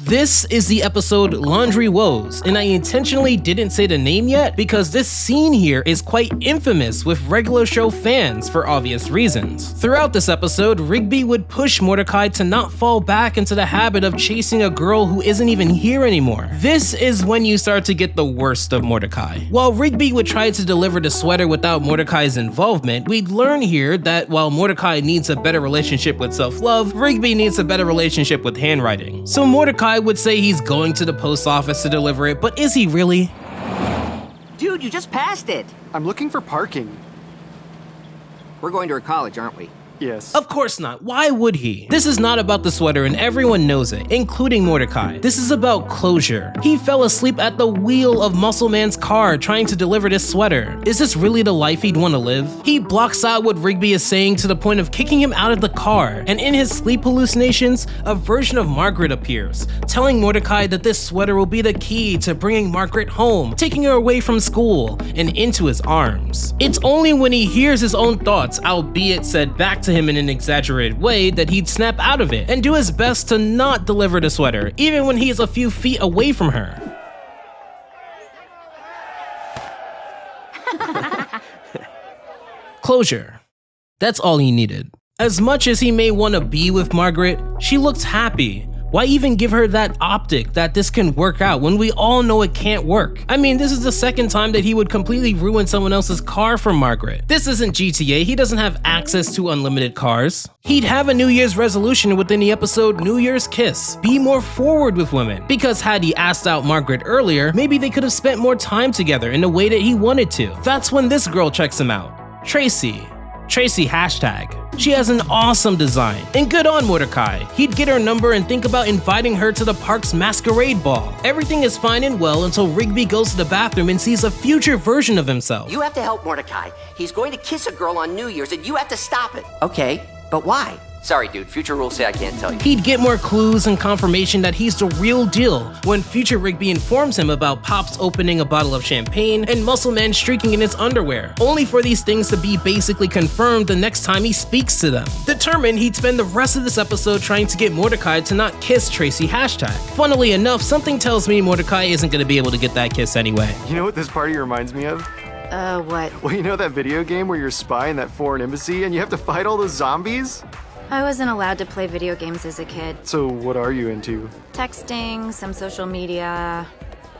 This is the episode Laundry Woes, and I intentionally didn't say the name yet because this scene here is quite infamous with regular show fans for obvious reasons. Throughout this episode, Rigby would push Mordecai to not fall back into the habit of chasing a girl who isn't even here anymore. This is when you start to get the worst of Mordecai. While Rigby would try to deliver the sweater without Mordecai's involvement, we'd learn here that while Mordecai needs a better relationship with self-love, Rigby needs a better relationship with handwriting. So Mordecai would say he's going to the post office to deliver it, but is he really? Dude, you just passed it. I'm looking for parking. We're going to her college, aren't we? Yes. Of course not. Why would he? This is not about the sweater and everyone knows it, including Mordecai. This is about closure. He fell asleep at the wheel of Muscle Man's car trying to deliver this sweater. Is this really the life he'd want to live? He blocks out what Rigby is saying to the point of kicking him out of the car, and in his sleep hallucinations, a version of Margaret appears, telling Mordecai that this sweater will be the key to bringing Margaret home, taking her away from school, and into his arms. It's only when he hears his own thoughts, albeit said back to him in an exaggerated way, that he'd snap out of it and do his best to not deliver the sweater, even when he is a few feet away from her. Closure. That's all he needed. As much as he may want to be with Margaret, she looks happy. Why even give her that optic that this can work out when we all know it can't work? I mean, this is the second time that he would completely ruin someone else's car for Margaret. This isn't GTA, he doesn't have access to unlimited cars. He'd have a New Year's resolution within the episode New Year's Kiss. Be more forward with women. Because had he asked out Margaret earlier, maybe they could have spent more time together in the way that he wanted to. That's when this girl checks him out. Tracy hashtag. She has an awesome design, and good on Mordecai. He'd get her number and think about inviting her to the park's masquerade ball. Everything is fine and well until Rigby goes to the bathroom and sees a future version of himself. You have to help Mordecai. He's going to kiss a girl on New Year's and you have to stop it. Okay, but why? Sorry, dude, future rules say I can't tell you. He'd get more clues and confirmation that he's the real deal when future Rigby informs him about Pops opening a bottle of champagne and Muscle Man streaking in his underwear, only for these things to be basically confirmed the next time he speaks to them. Determined, he'd spend the rest of this episode trying to get Mordecai to not kiss Tracy hashtag. Funnily enough, something tells me Mordecai isn't going to be able to get that kiss anyway. You know what this party reminds me of? What? Well, you know that video game where you're a spy in that foreign embassy and you have to fight all those zombies? I wasn't allowed to play video games as a kid. So what are you into? Texting, some social media.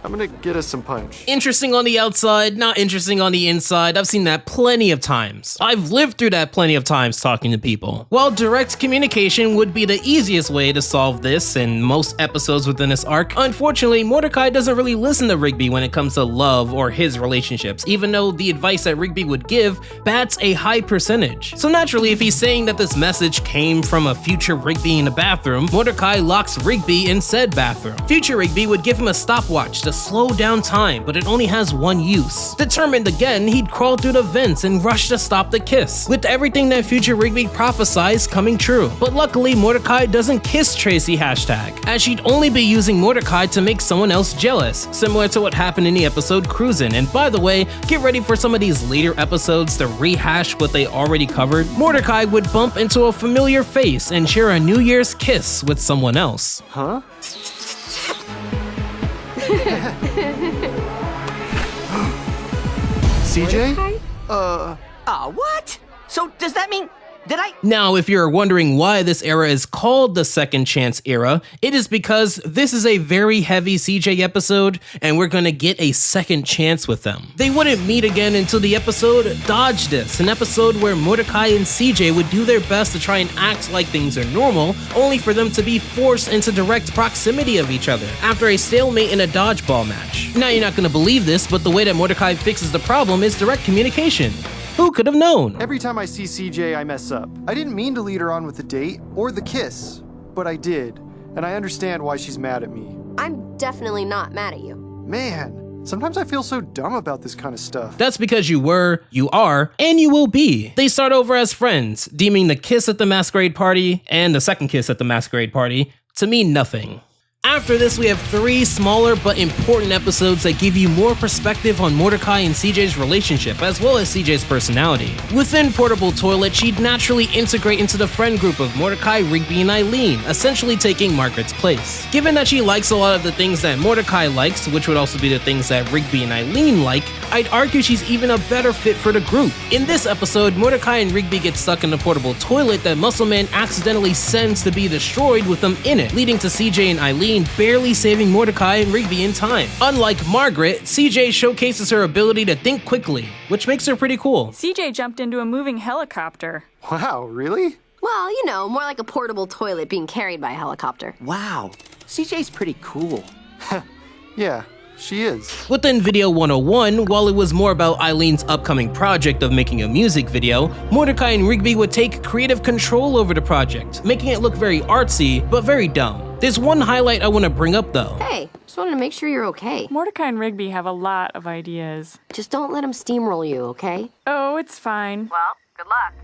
I'm gonna get us some punch. Interesting on the outside, not interesting on the inside. I've seen that plenty of times. I've lived through that plenty of times talking to people. While direct communication would be the easiest way to solve this in most episodes within this arc, unfortunately, Mordecai doesn't really listen to Rigby when it comes to love or his relationships, even though the advice that Rigby would give bats a high percentage. So naturally, if he's saying that this message came from a future Rigby in the bathroom, Mordecai locks Rigby in said bathroom. Future Rigby would give him a stopwatch to slow down time, but it only has one use. Determined again, he'd crawl through the vents and rush to stop the kiss, with everything that future Rigby prophesies coming true. But luckily, Mordecai doesn't kiss Tracy hashtag, as she'd only be using Mordecai to make someone else jealous, similar to what happened in the episode Cruisin. And by the way, get ready for some of these later episodes to rehash what they already covered. Mordecai would bump into a familiar face and share a New Year's kiss with someone else. Huh? CJ? What? So does that mean... Did I? Now, if you're wondering why this era is called the Second Chance era, it is because this is a very heavy CJ episode, and we're gonna get a second chance with them. They wouldn't meet again until the episode Dodge This, an episode where Mordecai and CJ would do their best to try and act like things are normal, only for them to be forced into direct proximity of each other after a stalemate in a dodgeball match. Now, you're not gonna believe this, but the way that Mordecai fixes the problem is direct communication. Who could have known? Every time I see CJ, I mess up. I didn't mean to lead her on with the date or the kiss, but I did, and I understand why she's mad at me. I'm definitely not mad at you. Man, sometimes I feel so dumb about this kind of stuff. That's because you were, you are, and you will be. They start over as friends, deeming the kiss at the masquerade party and the second kiss at the masquerade party to mean nothing. After this, we have 3 smaller but important episodes that give you more perspective on Mordecai and CJ's relationship, as well as CJ's personality. Within Portable Toilet, she'd naturally integrate into the friend group of Mordecai, Rigby, and Eileen, essentially taking Margaret's place. Given that she likes a lot of the things that Mordecai likes, which would also be the things that Rigby and Eileen like, I'd argue she's even a better fit for the group. In this episode, Mordecai and Rigby get stuck in the portable toilet that Muscle Man accidentally sends to be destroyed with them in it, leading to CJ and Eileen barely saving Mordecai and Rigby in time. Unlike Margaret, CJ showcases her ability to think quickly, which makes her pretty cool. CJ jumped into a moving helicopter. Wow, really? Well, you know, more like a portable toilet being carried by a helicopter. Wow, CJ's pretty cool. Yeah, she is. Within Video 101, while it was more about Eileen's upcoming project of making a music video, Mordecai and Rigby would take creative control over the project, making it look very artsy, but very dumb. There's one highlight I want to bring up though. Hey, just wanted to make sure you're okay. Mordecai and Rigby have a lot of ideas. Just don't let them steamroll you, okay? Oh, it's fine. Well, good luck.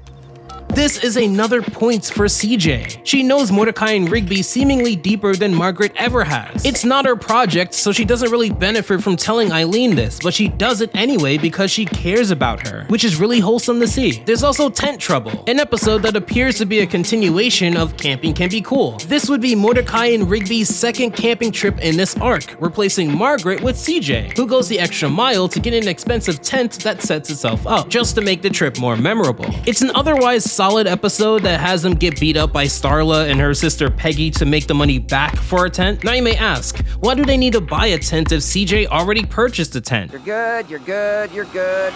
This is another points for CJ. She knows Mordecai and Rigby seemingly deeper than Margaret ever has. It's not her project, so she doesn't really benefit from telling Eileen this, but she does it anyway because she cares about her, which is really wholesome to see. There's also Tent Trouble, an episode that appears to be a continuation of Camping Can Be Cool. This would be Mordecai and Rigby's second camping trip in this arc, replacing Margaret with CJ, who goes the extra mile to get an expensive tent that sets itself up, just to make the trip more memorable. It's an otherwise solid episode that has them get beat up by Starla and her sister Peggy to make the money back for a tent. Now you may ask, why do they need to buy a tent if CJ already purchased a tent? You're good, you're good, you're good.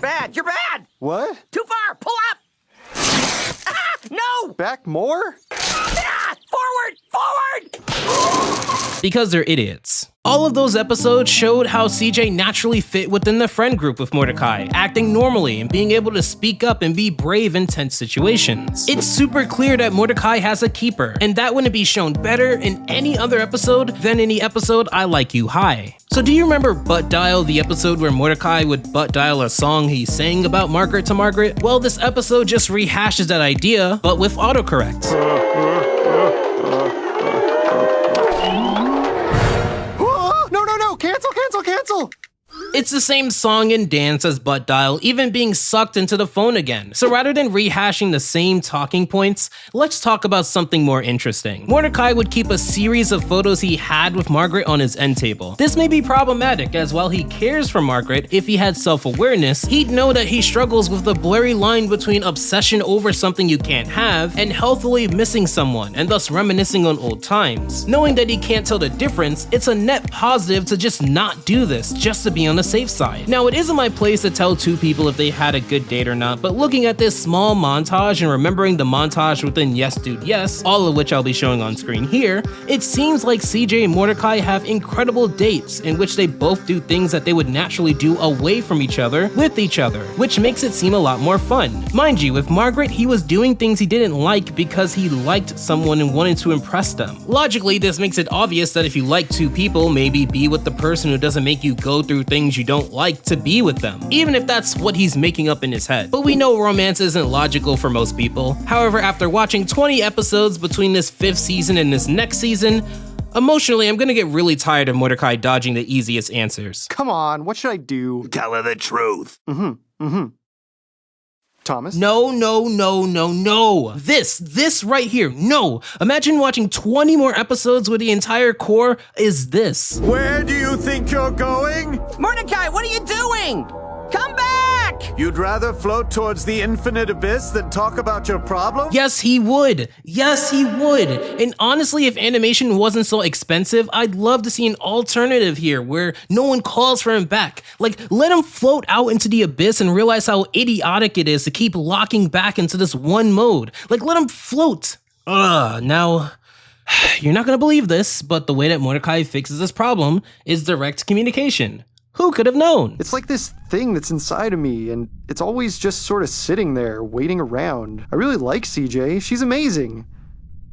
Bad, you're bad! What? Too far, pull up! Ah, no! Back more? Ah, forward, forward! Because they're idiots. All of those episodes showed how CJ naturally fit within the friend group with Mordecai, acting normally and being able to speak up and be brave in tense situations. It's super clear that Mordecai has a keeper, and that wouldn't be shown better in any other episode than in the episode I Like You High. So do you remember Butt Dial, the episode where Mordecai would butt dial a song he sang about Margaret to Margaret? Well, this episode just rehashes that idea, but with autocorrect. Cancel! It's the same song and dance as Butt Dial, even being sucked into the phone again. So rather than rehashing the same talking points, let's talk about something more interesting. Mordecai would keep a series of photos he had with Margaret on his end table. This may be problematic, as while he cares for Margaret, if he had self-awareness, he'd know that he struggles with the blurry line between obsession over something you can't have and healthily missing someone, and thus reminiscing on old times. Knowing that he can't tell the difference, it's a net positive to just not do this, just to be on the safe side. Now, it isn't my place to tell two people if they had a good date or not, but looking at this small montage and remembering the montage within Yes Dude Yes, all of which I'll be showing on screen here, it seems like CJ and Mordecai have incredible dates in which they both do things that they would naturally do away from each other with each other, which makes it seem a lot more fun. Mind you, with Margaret, he was doing things he didn't like because he liked someone and wanted to impress them. Logically, this makes it obvious that if you like two people, maybe be with the person who doesn't make you go through things you don't like to be with them, even if that's what he's making up in his head. But we know romance isn't logical for most people. However, after watching 20 episodes between this 5th season and this next season, emotionally, I'm gonna get really tired of Mordecai dodging the easiest answers. Come on, what should I do? Tell her the truth. Thomas? No. This right here, no. Imagine watching 20 more episodes where the entire core is this. Where do you think you're going? Mordecai, what are you doing? Come back! You'd rather float towards the infinite abyss than talk about your problem? Yes, he would. Yes, he would. And honestly, if animation wasn't so expensive, I'd love to see an alternative here where no one calls for him back. Like, let him float out into the abyss and realize how idiotic it is to keep locking back into this one mode. Like, let him float. Now, you're not gonna believe this, but the way that Mordecai fixes this problem is direct communication. Who could have known? It's like this thing that's inside of me, and it's always just sort of sitting there, waiting around. I really like CJ. She's amazing.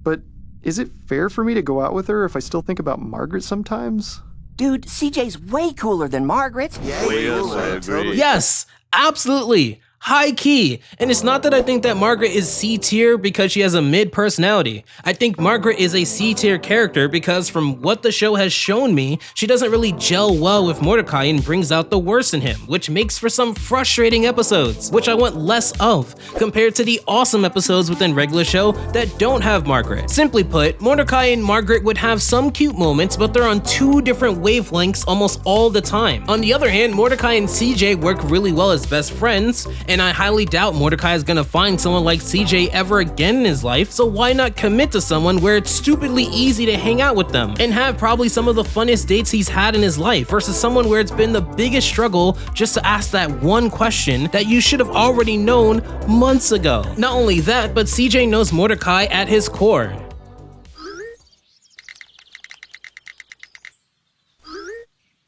But is it fair for me to go out with her if I still think about Margaret sometimes? Dude, CJ's way cooler than Margaret. Yes, absolutely. High key. And it's not that I think that Margaret is C tier because she has a mid personality. I think Margaret is a C tier character because from what the show has shown me, she doesn't really gel well with Mordecai and brings out the worst in him, which makes for some frustrating episodes, which I want less of, compared to the awesome episodes within regular show that don't have Margaret. Simply put, Mordecai and Margaret would have some cute moments, but they're on two different wavelengths almost all the time. On the other hand, Mordecai and CJ work really well as best friends, and I highly doubt Mordecai is gonna find someone like CJ ever again in his life, so why not commit to someone where it's stupidly easy to hang out with them and have probably some of the funnest dates he's had in his life versus someone where it's been the biggest struggle just to ask that one question that you should have already known months ago. Not only that, but CJ knows Mordecai at his core.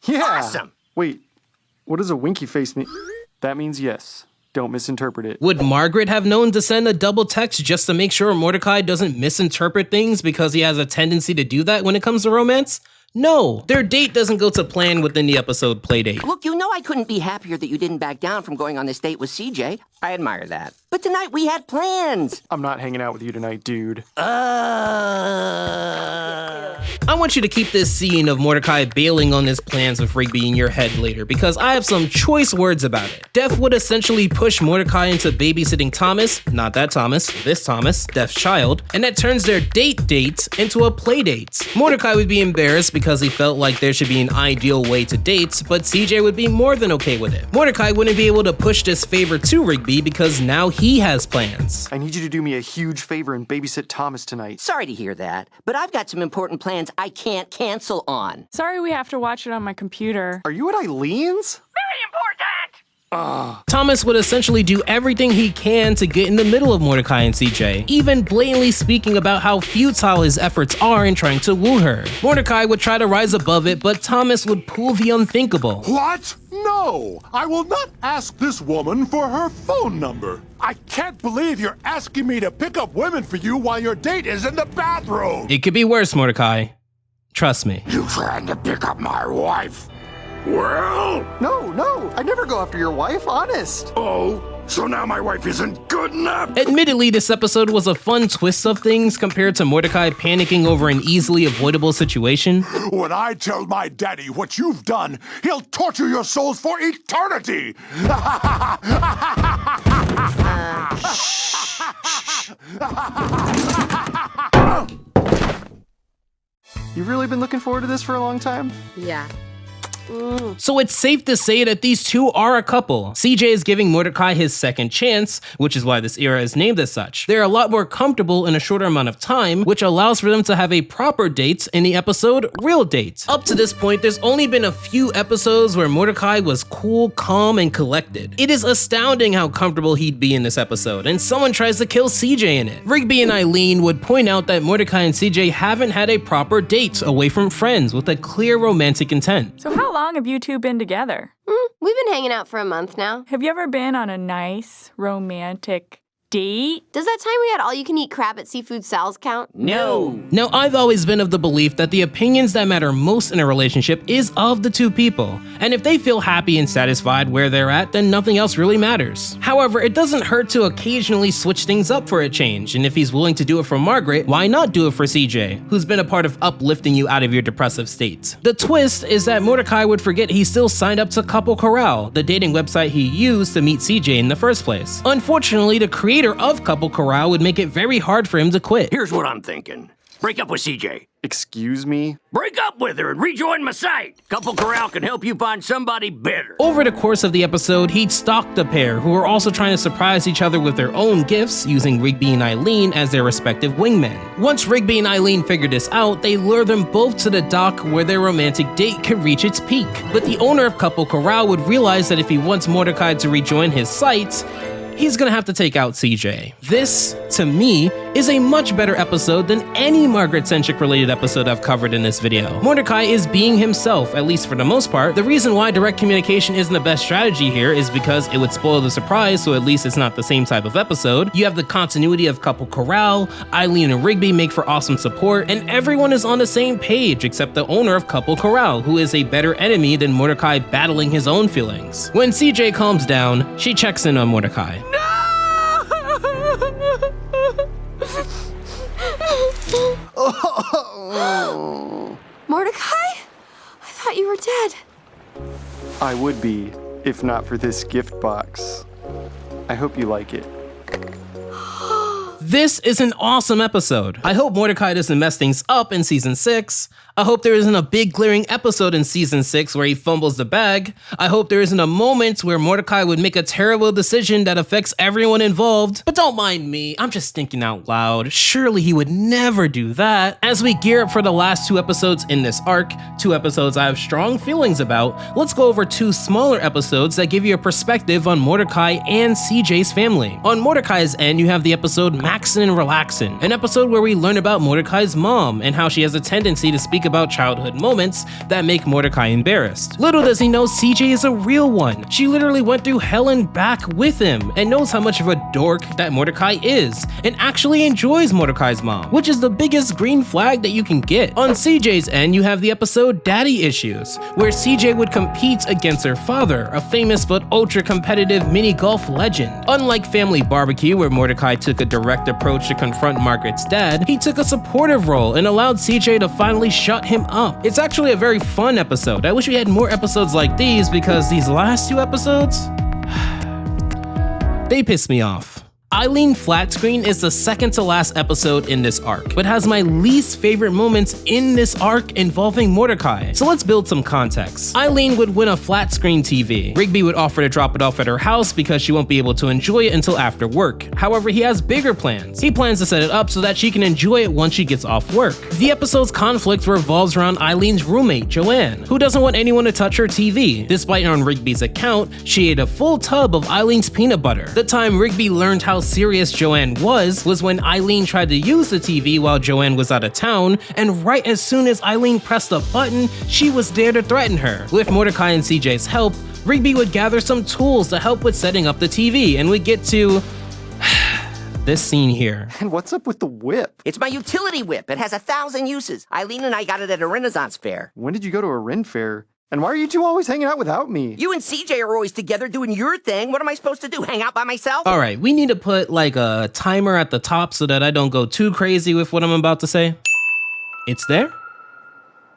Yeah. Awesome. Wait, what does a winky face mean? That means yes. Don't misinterpret it. Would Margaret have known to send a double text just to make sure Mordecai doesn't misinterpret things because he has a tendency to do that when it comes to romance? No, their date doesn't go to plan within the episode Playdate. Look, you know I couldn't be happier that you didn't back down from going on this date with CJ. I admire that. But tonight we had plans. I'm not hanging out with you tonight, dude. I want you to keep this scene of Mordecai bailing on his plans with Rigby in your head later because I have some choice words about it. Stef would essentially push Mordecai into babysitting Thomas, not that Thomas, this Thomas, Stef's child, and that turns their date into a play date. Mordecai would be embarrassed because he felt like there should be an ideal way to date, but CJ would be more than okay with it. Mordecai wouldn't be able to push this favor to Rigby because now he has plans. I need you to do me a huge favor and babysit Thomas tonight. Sorry to hear that, but I've got some important plans I can't cancel on. Sorry we have to watch it on my computer. Are you at Eileen's? Very important! Thomas would essentially do everything he can to get in the middle of Mordecai and CJ, even blatantly speaking about how futile his efforts are in trying to woo her. Mordecai would try to rise above it, but Thomas would pull the unthinkable. What? No! I will not ask this woman for her phone number. I can't believe you're asking me to pick up women for you while your date is in the bathroom! It could be worse, Mordecai. Trust me. You trying to pick up my wife? Well? No, I never go after your wife, honest. Oh, so now my wife isn't good enough? Admittedly, this episode was a fun twist of things compared to Mordecai panicking over an easily avoidable situation. When I tell my daddy what you've done, he'll torture your souls for eternity! You've really been looking forward to this for a long time? Yeah. So it's safe to say that these two are a couple. CJ is giving Mordecai his second chance, which is why this era is named as such. They're a lot more comfortable in a shorter amount of time, which allows for them to have a proper date in the episode Real Date. Up to this point, there's only been a few episodes where Mordecai was cool, calm, and collected. It is astounding how comfortable he'd be in this episode, and someone tries to kill CJ in it. Rigby and Eileen would point out that Mordecai and CJ haven't had a proper date away from friends with a clear romantic intent. So how long have you two been together? We've been hanging out for a month now. Have you ever been on a nice, romantic date? Does that time we had all-you-can-eat crab at Seafood Sal's count? No. Now, I've always been of the belief that the opinions that matter most in a relationship is of the two people, and if they feel happy and satisfied where they're at, then nothing else really matters. However, it doesn't hurt to occasionally switch things up for a change, and if he's willing to do it for Margaret, why not do it for CJ, who's been a part of uplifting you out of your depressive state? The twist is that Mordecai would forget he still signed up to Couple Corral, the dating website he used to meet CJ in the first place. Unfortunately, the creator of Couple Corral would make it very hard for him to quit. Here's what I'm thinking. break up with CJ. Excuse me? Break up with her and rejoin my site. Couple Corral can help you find somebody better. Over the course of the episode, he'd stalked the pair, who were also trying to surprise each other with their own gifts, using Rigby and Eileen as their respective wingmen. Once Rigby and Eileen figured this out, they lure them both to the dock where their romantic date could reach its peak. But the owner of Couple Corral would realize that if he wants Mordecai to rejoin his sites, he's gonna have to take out CJ. This, to me, is a much better episode than any Margaret-centric related episode I've covered in this video. Mordecai is being himself, at least for the most part. The reason why direct communication isn't the best strategy here is because it would spoil the surprise, so at least it's not the same type of episode. You have the continuity of Couple Corral, Eileen and Rigby make for awesome support, and everyone is on the same page except the owner of Couple Corral, who is a better enemy than Mordecai battling his own feelings. When CJ calms down, she checks in on Mordecai. Mordecai? I thought you were dead. I would be, if not for this gift box. I hope you like it. This is an awesome episode. I hope Mordecai doesn't mess things up in season 6. I hope there isn't a big glaring episode in season 6 where he fumbles the bag. I hope there isn't a moment where Mordecai would make a terrible decision that affects everyone involved. But don't mind me, I'm just thinking out loud. Surely he would never do that. As we gear up for the last 2 episodes in this arc, 2 episodes I have strong feelings about, let's go over 2 smaller episodes that give you a perspective on Mordecai and CJ's family. On Mordecai's end, you have the episode Maxin and Relaxin, an episode where we learn about Mordecai's mom and how she has a tendency to speak about childhood moments that make Mordecai embarrassed. Little does he know CJ is a real one. She literally went through hell and back with him and knows how much of a dork that Mordecai is and actually enjoys Mordecai's mom, which is the biggest green flag that you can get. On CJ's end, you have the episode Daddy Issues, where CJ would compete against her father, a famous but ultra competitive mini golf legend. Unlike Family Barbecue, where Mordecai took a direct approach to confront Margaret's dad, he took a supportive role and allowed CJ to finally shut him up. It's actually a very fun episode. I wish we had more episodes like these because these last 2 episodes, they piss me off. Eileen Flat Screen is the second to last episode in this arc, but has my least favorite moments in this arc involving Mordecai. So let's build some context. Eileen would win a flat screen TV. Rigby would offer to drop it off at her house because she won't be able to enjoy it until after work. However, he has bigger plans. He plans to set it up so that she can enjoy it once she gets off work. The episode's conflict revolves around Eileen's roommate, Joanne, who doesn't want anyone to touch her TV. Despite on Rigby's account, she ate a full tub of Eileen's peanut butter. The time Rigby learned how serious Joanne was when Eileen tried to use the TV while Joanne was out of town, and right as soon as Eileen pressed the button, she was there to threaten her. With Mordecai and CJ's help, Rigby would gather some tools to help with setting up the TV, and we get to this scene here. And what's up with the whip? It's my utility whip. It has 1,000 uses. Eileen and I got it at a Renaissance fair. When did you go to a Ren fair? And why are you 2 always hanging out without me? You and CJ are always together doing your thing. What am I supposed to do, hang out by myself? All right, we need to put like a timer at the top so that I don't go too crazy with what I'm about to say. It's there?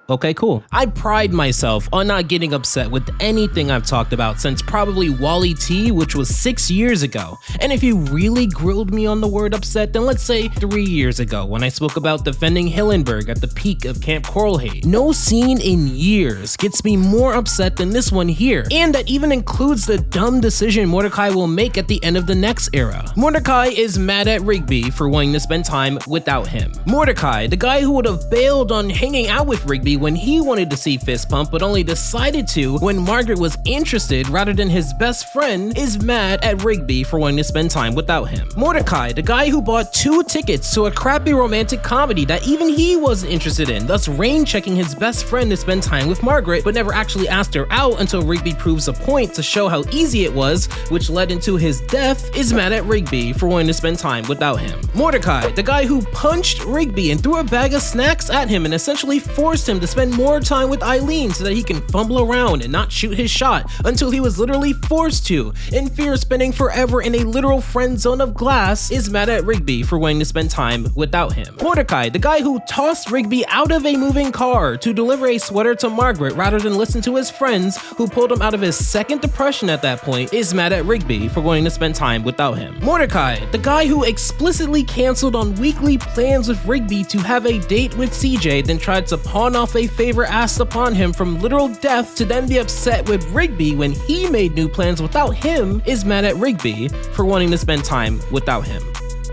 Okay, cool. I pride myself on not getting upset with anything I've talked about since probably Wally T, which was 6 years ago. And if you really grilled me on the word upset, then let's say 3 years ago when I spoke about defending Hillenburg at the peak of Camp Coral Hate. No scene in years gets me more upset than this one here, and that even includes the dumb decision Mordecai will make at the end of the next era. Mordecai is mad at Rigby for wanting to spend time without him. Mordecai, the guy who would have bailed on hanging out with Rigby when he wanted to see Fist Pump but only decided to when Margaret was interested rather than his best friend, is mad at Rigby for wanting to spend time without him. Mordecai, the guy who bought 2 tickets to a crappy romantic comedy that even he wasn't interested in, thus rain-checking his best friend to spend time with Margaret but never actually asked her out until Rigby proves a point to show how easy it was, which led into his death, is mad at Rigby for wanting to spend time without him. Mordecai, the guy who punched Rigby and threw a bag of snacks at him and essentially forced him to to spend more time with Eileen so that he can fumble around and not shoot his shot until he was literally forced to, in fear of spending forever in a literal friend zone of glass, is mad at Rigby for wanting to spend time without him. Mordecai, the guy who tossed Rigby out of a moving car to deliver a sweater to Margaret rather than listen to his friends who pulled him out of his second depression at that point, is mad at Rigby for wanting to spend time without him. Mordecai, the guy who explicitly canceled on weekly plans with Rigby to have a date with CJ, then tried to pawn off a favor asked upon him from literal death to then be upset with Rigby when he made new plans without him, is mad at Rigby for wanting to spend time without him.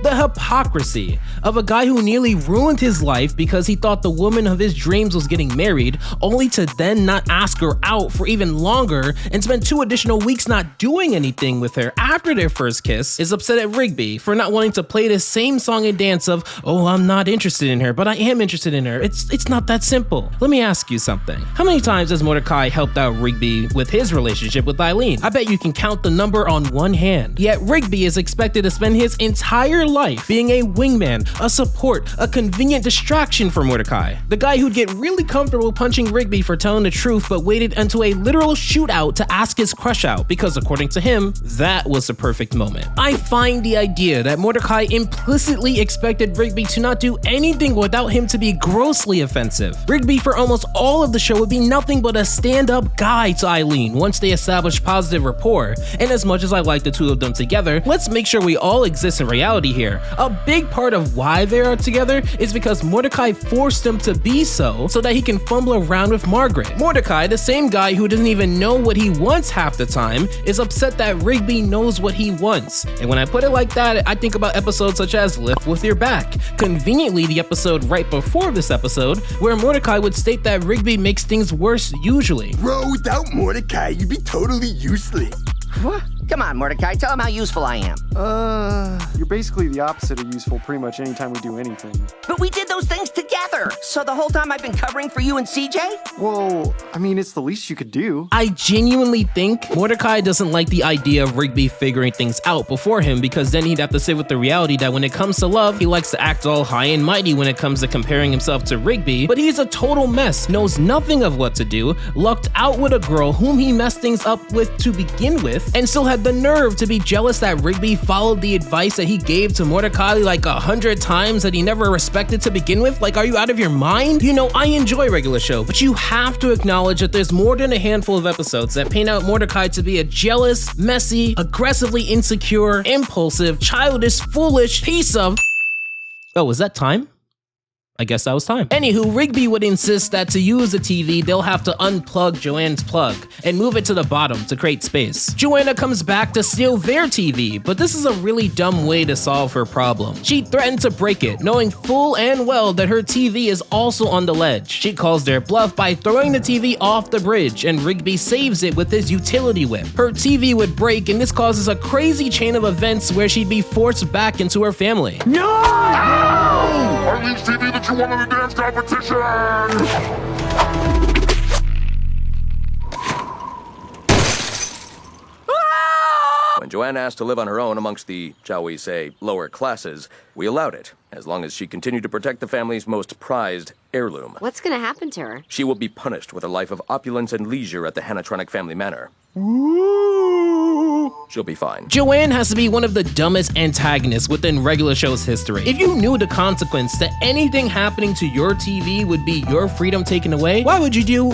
The hypocrisy of a guy who nearly ruined his life because he thought the woman of his dreams was getting married, only to then not ask her out for even longer and spend 2 additional weeks not doing anything with her after their first kiss, is upset at Rigby for not wanting to play the same song and dance of, oh, I'm not interested in her, but I am interested in her. It's not that simple. Let me ask you something. How many times has Mordecai helped out Rigby with his relationship with Eileen? I bet you can count the number on one hand. Yet Rigby is expected to spend his entire life being a wingman, a support, a convenient distraction for Mordecai. The guy who'd get really comfortable punching Rigby for telling the truth but waited until a literal shootout to ask his crush out because according to him, that was the perfect moment. I find the idea that Mordecai implicitly expected Rigby to not do anything without him to be grossly offensive. Rigby for almost all of the show would be nothing but a stand-up guy to Eileen once they established positive rapport, and as much as I like the two of them together, let's make sure we all exist in reality here. A big part of why they are together is because Mordecai forced them to be so that he can fumble around with Margaret. Mordecai, the same guy who doesn't even know what he wants half the time, is upset that Rigby knows what he wants. And when I put it like that, I think about episodes such as Lift With Your Back, conveniently the episode right before this episode, where Mordecai would state that Rigby makes things worse usually. Bro, without Mordecai, you'd be totally useless. What? Come on, Mordecai, tell him how useful I am. You're basically the opposite of useful pretty much anytime we do anything. But we did those things together! So the whole time I've been covering for you and CJ? Well, I mean, it's the least you could do. I genuinely think Mordecai doesn't like the idea of Rigby figuring things out before him because then he'd have to sit with the reality that when it comes to love, he likes to act all high and mighty when it comes to comparing himself to Rigby, but he's a total mess, knows nothing of what to do, lucked out with a girl whom he messed things up with to begin with, and still had the nerve to be jealous that Rigby followed the advice that he gave to Mordecai like 100 times that he never respected to begin with. Like, are you out of your mind? You know, I enjoy regular show, but you have to acknowledge that there's more than a handful of episodes that paint out Mordecai to be a jealous, messy, aggressively insecure, impulsive, childish, foolish piece of... Oh, was that time? I guess that was time. Anywho, Rigby would insist that to use the TV, they'll have to unplug Joanne's plug and move it to the bottom to create space. Joanna comes back to steal their TV, but this is a really dumb way to solve her problem. She threatened to break it, knowing full and well that her TV is also on the ledge. She calls their bluff by throwing the TV off the bridge, and Rigby saves it with his utility whip. Her TV would break, and this causes a crazy chain of events where she'd be forced back into her family. No! Eileen's TV that you won in the dance competition! When Joanne asked to live on her own amongst the, shall we say, lower classes, we allowed it, as long as she continued to protect the family's most prized heirloom. What's gonna happen to her? She will be punished with a life of opulence and leisure at the Hanatronic family manor. She'll be fine. Joanne has to be one of the dumbest antagonists within regular show's history. If you knew the consequence that anything happening to your TV would be your freedom taken away, why would you do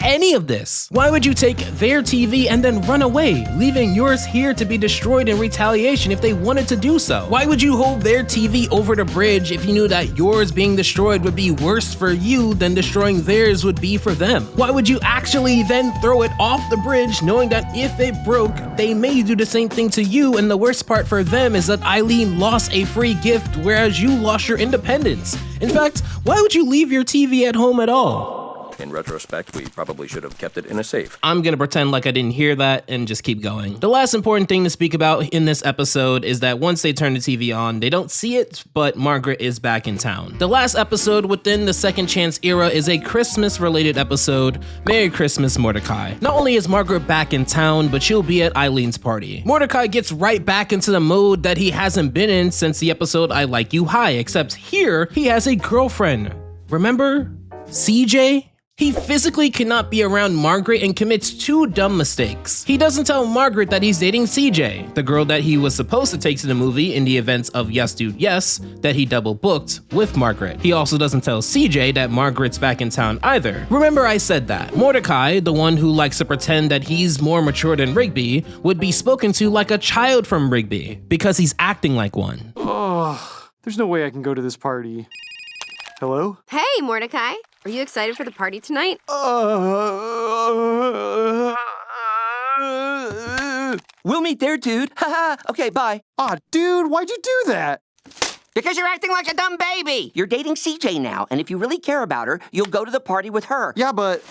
any of this? Why would you take their TV and then run away, leaving yours here to be destroyed in retaliation if they wanted to do so? Why would you hold their TV over the bridge if you knew that yours being destroyed would be worse for you than destroying theirs would be for them? Why would you actually then throw it off the bridge knowing that if it broke, they may do the same thing to you, and the worst part for them is that Eileen lost a free gift whereas you lost your independence? In fact, why would you leave your TV at home at all? In retrospect, we probably should have kept it in a safe. I'm gonna pretend like I didn't hear that and just keep going. The last important thing to speak about in this episode is that once they turn the TV on, they don't see it, but Margaret is back in town. The last episode within the Second Chance era is a Christmas-related episode, Merry Christmas, Mordecai. Not only is Margaret back in town, but she'll be at Eileen's party. Mordecai gets right back into the mode that he hasn't been in since the episode I Like You High, except here, he has a girlfriend. Remember? CJ? He physically cannot be around Margaret and commits 2 dumb mistakes. He doesn't tell Margaret that he's dating CJ, the girl that he was supposed to take to the movie in the events of Yes Dude Yes, that he double booked with Margaret. He also doesn't tell CJ that Margaret's back in town either. Remember I said that. Mordecai, the one who likes to pretend that he's more mature than Rigby, would be spoken to like a child from Rigby, because he's acting like one. Oh, there's no way I can go to this party. Hello? Hey, Mordecai. Are you excited for the party tonight? We'll meet there, dude. Haha. Okay, bye. Aw, dude, why'd you do that? Because you're acting like a dumb baby. You're dating CJ now, and if you really care about her, you'll go to the party with her. Yeah, but...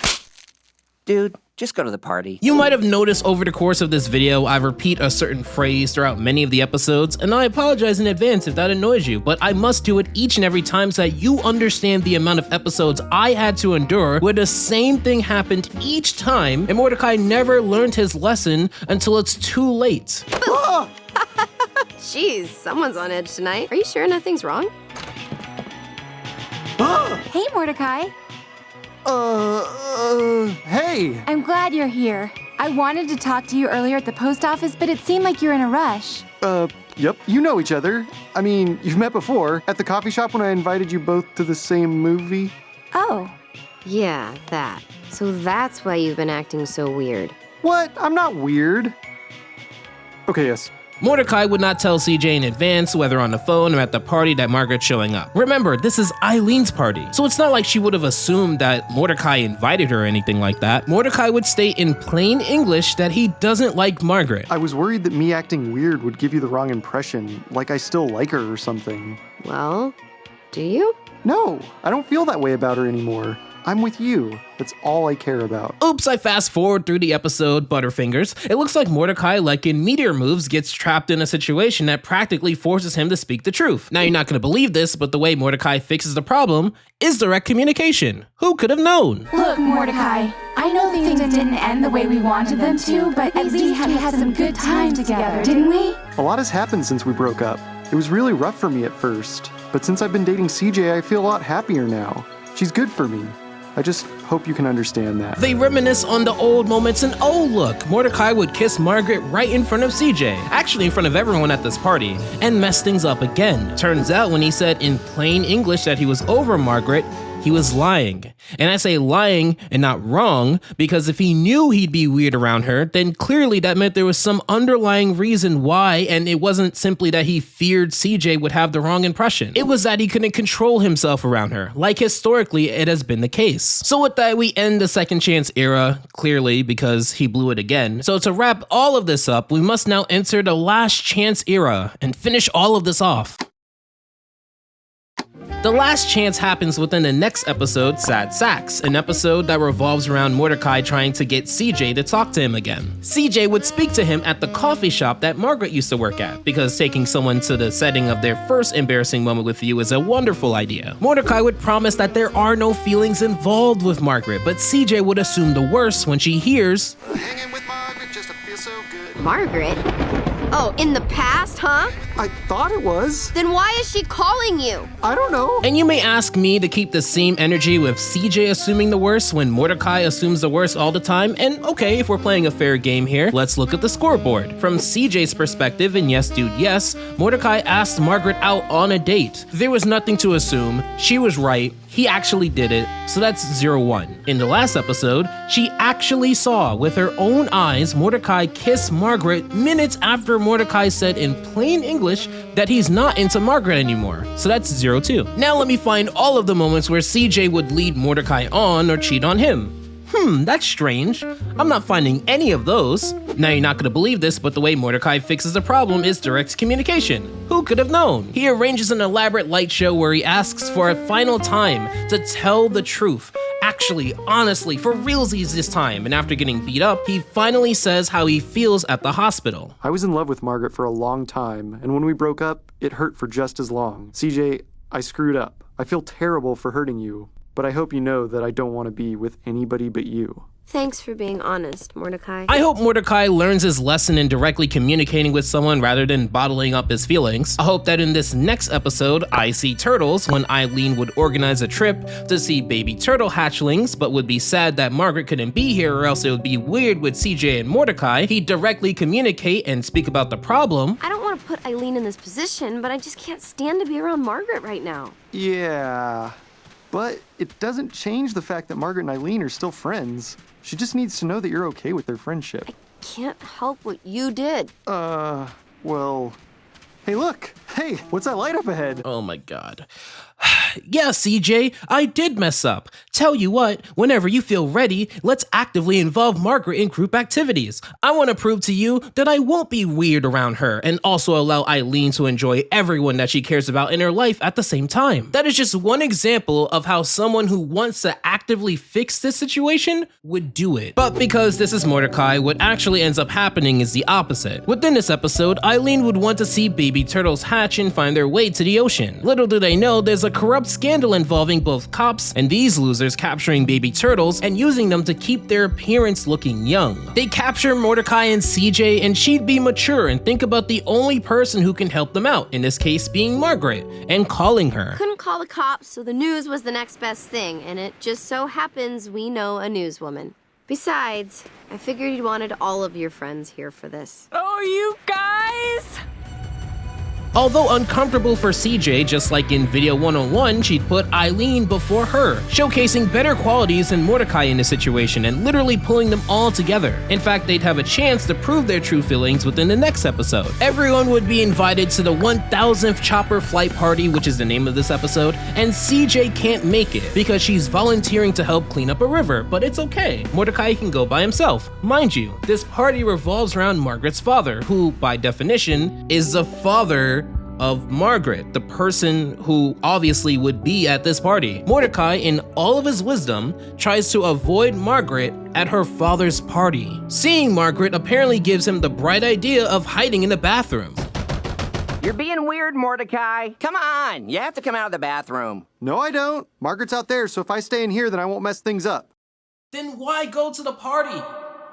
Dude, just go to the party. You might have noticed over the course of this video, I repeat a certain phrase throughout many of the episodes, and I apologize in advance if that annoys you, but I must do it each and every time so that you understand the amount of episodes I had to endure where the same thing happened each time, and Mordecai never learned his lesson until it's too late. Jeez, someone's on edge tonight. Are you sure nothing's wrong? Hey, Mordecai. Hey! I'm glad you're here. I wanted to talk to you earlier at the post office, but it seemed like you're in a rush. Yep. You know each other. I mean, you've met before. At the coffee shop when I invited you both to the same movie. Oh. Yeah, that. So that's why you've been acting so weird. What? I'm not weird. Okay, yes. Mordecai would not tell CJ in advance, whether on the phone or at the party, that Margaret's showing up. Remember, this is Eileen's party, so it's not like she would have assumed that Mordecai invited her or anything like that. Mordecai would state in plain English that he doesn't like Margaret. I was worried that me acting weird would give you the wrong impression, like I still like her or something. Well, do you? No, I don't feel that way about her anymore. I'm with you. That's all I care about. Oops, I fast forward through the episode Butterfingers. It looks like Mordecai, like in Meteor Moves, gets trapped in a situation that practically forces him to speak the truth. Now, you're not gonna believe this, but the way Mordecai fixes the problem is direct communication. Who could have known? Look, Mordecai, I know things didn't end the way we wanted them to, but at least we had some good time together, didn't we? A lot has happened since we broke up. It was really rough for me at first, but since I've been dating CJ, I feel a lot happier now. She's good for me. I just hope you can understand that. They reminisce on the old moments, and oh look, Mordecai would kiss Margaret right in front of CJ, actually in front of everyone at this party, and mess things up again. Turns out when he said in plain English that he was over Margaret, he was lying. And I say lying and not wrong, because if he knew he'd be weird around her, then clearly that meant there was some underlying reason why, and it wasn't simply that he feared CJ would have the wrong impression. It was that he couldn't control himself around her, like historically it has been the case. So with that, we end the second chance era, clearly, because he blew it again. So to wrap all of this up, we must now enter the last chance era and finish all of this off. The last chance happens within the next episode, Sad Sacks, an episode that revolves around Mordecai trying to get CJ to talk to him again. CJ would speak to him at the coffee shop that Margaret used to work at, because taking someone to the setting of their first embarrassing moment with you is a wonderful idea. Mordecai would promise that there are no feelings involved with Margaret, but CJ would assume the worst when she hears, Hanging with Margaret just to feel so good. Margaret? Oh, in the past, huh? I thought it was. Then why is she calling you? I don't know. And you may ask me to keep the same energy with CJ assuming the worst when Mordecai assumes the worst all the time, and okay, if we're playing a fair game here, let's look at the scoreboard. From CJ's perspective in Yes Dude Yes, Mordecai asked Margaret out on a date. There was nothing to assume, she was right, he actually did it, so that's 0-1. In the last episode, she actually saw with her own eyes Mordecai kiss Margaret minutes after Mordecai said in plain English that he's not into Margaret anymore, so that's 0-2. Now let me find all of the moments where CJ would lead Mordecai on or cheat on him. That's strange. I'm not finding any of those. Now you're not gonna believe this, but the way Mordecai fixes the problem is direct communication. Who could have known? He arranges an elaborate light show where he asks for a final time to tell the truth. Actually, honestly, for realsies this time, and after getting beat up, he finally says how he feels at the hospital. I was in love with Margaret for a long time, and when we broke up, it hurt for just as long. CJ, I screwed up. I feel terrible for hurting you, but I hope you know that I don't want to be with anybody but you. Thanks for being honest, Mordecai. I hope Mordecai learns his lesson in directly communicating with someone rather than bottling up his feelings. I hope that in this next episode, I See Turtles, when Eileen would organize a trip to see baby turtle hatchlings, but would be sad that Margaret couldn't be here or else it would be weird with CJ and Mordecai, he'd directly communicate and speak about the problem. I don't want to put Eileen in this position, but I just can't stand to be around Margaret right now. Yeah, but it doesn't change the fact that Margaret and Eileen are still friends. She just needs to know that you're okay with their friendship. I can't help what you did. Well... Hey, look! Hey, what's that light up ahead? Oh my god. Yeah, CJ, I did mess up. Tell you what, whenever you feel ready, let's actively involve Margaret in group activities. I want to prove to you that I won't be weird around her and also allow Eileen to enjoy everyone that she cares about in her life at the same time. That is just one example of how someone who wants to actively fix this situation would do it. But because this is Mordecai, what actually ends up happening is the opposite. Within this episode, Eileen would want to see baby turtles hatch and find their way to the ocean. Little do they know, there's a corrupt scandal involving both cops and these losers capturing baby turtles and using them to keep their appearance looking young. They capture Mordecai and CJ and she'd be mature and think about the only person who can help them out, in this case being Margaret, and calling her. Couldn't call the cops, so the news was the next best thing, and it just so happens we know a newswoman. Besides, I figured you wanted all of your friends here for this. Oh, you guys! Although uncomfortable for CJ, just like in Video 101, she'd put Eileen before her, showcasing better qualities than Mordecai in the situation and literally pulling them all together. In fact, they'd have a chance to prove their true feelings within the next episode. Everyone would be invited to the 1000th chopper flight party, which is the name of this episode, and CJ can't make it because she's volunteering to help clean up a river, but it's okay. Mordecai can go by himself. Mind you, this party revolves around Margaret's father, who, by definition, is the father of Margaret, the person who obviously would be at this party. Mordecai, in all of his wisdom, tries to avoid Margaret at her father's party. Seeing Margaret apparently gives him the bright idea of hiding in the bathroom. You're being weird, Mordecai. Come on, you have to come out of the bathroom. No, I don't. Margaret's out there, so if I stay in here, then I won't mess things up. Then why go to the party?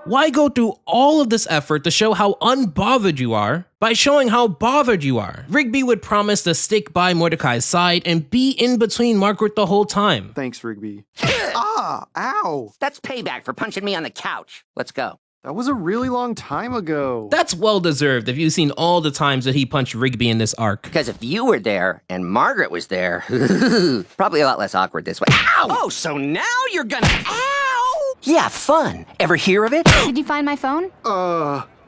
Why go through all of this effort to show how unbothered you are by showing how bothered you are? Rigby would promise to stick by Mordecai's side and be in between Margaret the whole time. Thanks, Rigby. Ah, ow. That's payback for punching me on the couch. Let's go. That was a really long time ago. That's well deserved if you've seen all the times that he punched Rigby in this arc. Because if you were there and Margaret was there, probably a lot less awkward this way. Ow! Oh, so now you're gonna... Ow! Yeah, fun. Ever hear of it? Did you find my phone?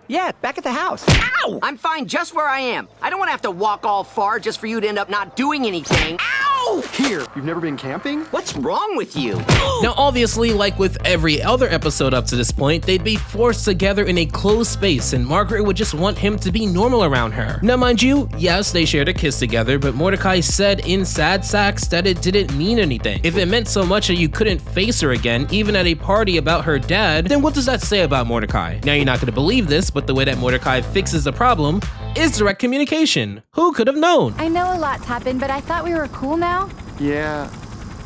Yeah, back at the house. Ow! I'm fine just where I am. I don't want to have to walk all far just for you to end up not doing anything. Ow! Here, you've never been camping? What's wrong with you? Now, obviously, like with every other episode up to this point, they'd be forced together in a closed space, and Margaret would just want him to be normal around her. Now, mind you, yes, they shared a kiss together, but Mordecai said in Sad Sacks that it didn't mean anything. If it meant so much that you couldn't face her again, even at a party about her dad, then what does that say about Mordecai? Now, you're not gonna believe this, but the way that Mordecai fixes the problem is direct communication. Who could have known? I know a lot's happened, but I thought we were cool now. Yeah,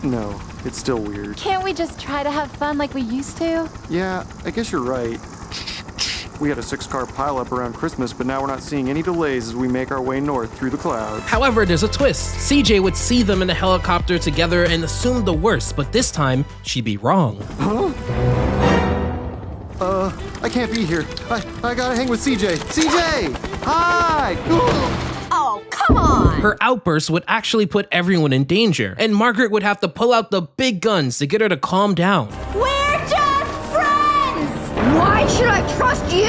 no, it's still weird. Can't we just try to have fun like we used to? Yeah, I guess you're right. We had a 6-car pileup around Christmas, but now we're not seeing any delays as we make our way north through the clouds. However, there's a twist. CJ would see them in a helicopter together and assume the worst, but this time, she'd be wrong. Huh? I can't be here. I gotta hang with CJ. CJ! Hi! Oh, come on! Her outburst would actually put everyone in danger, and Margaret would have to pull out the big guns to get her to calm down. We're just friends! Why should I trust you?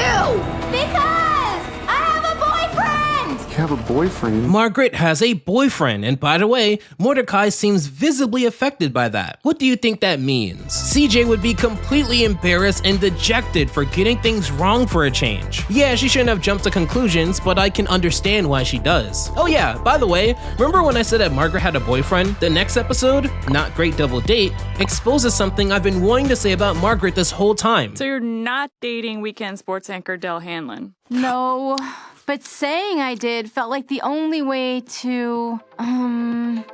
Because I have a boyfriend! You have a boyfriend? Margaret has a boyfriend, and by the way, Mordecai seems visibly affected by that. What do you think that means? CJ would be completely embarrassed and dejected for getting things wrong for a change. Yeah, she shouldn't have jumped to conclusions, but I can understand why she does. Oh yeah, by the way, remember when I said that Margaret had a boyfriend? The next episode, Not Great Double Date, exposes something I've been wanting to say about Margaret this whole time. So you're not dating weekend sports anchor Del Hanlon? No. But saying I did felt like the only way to,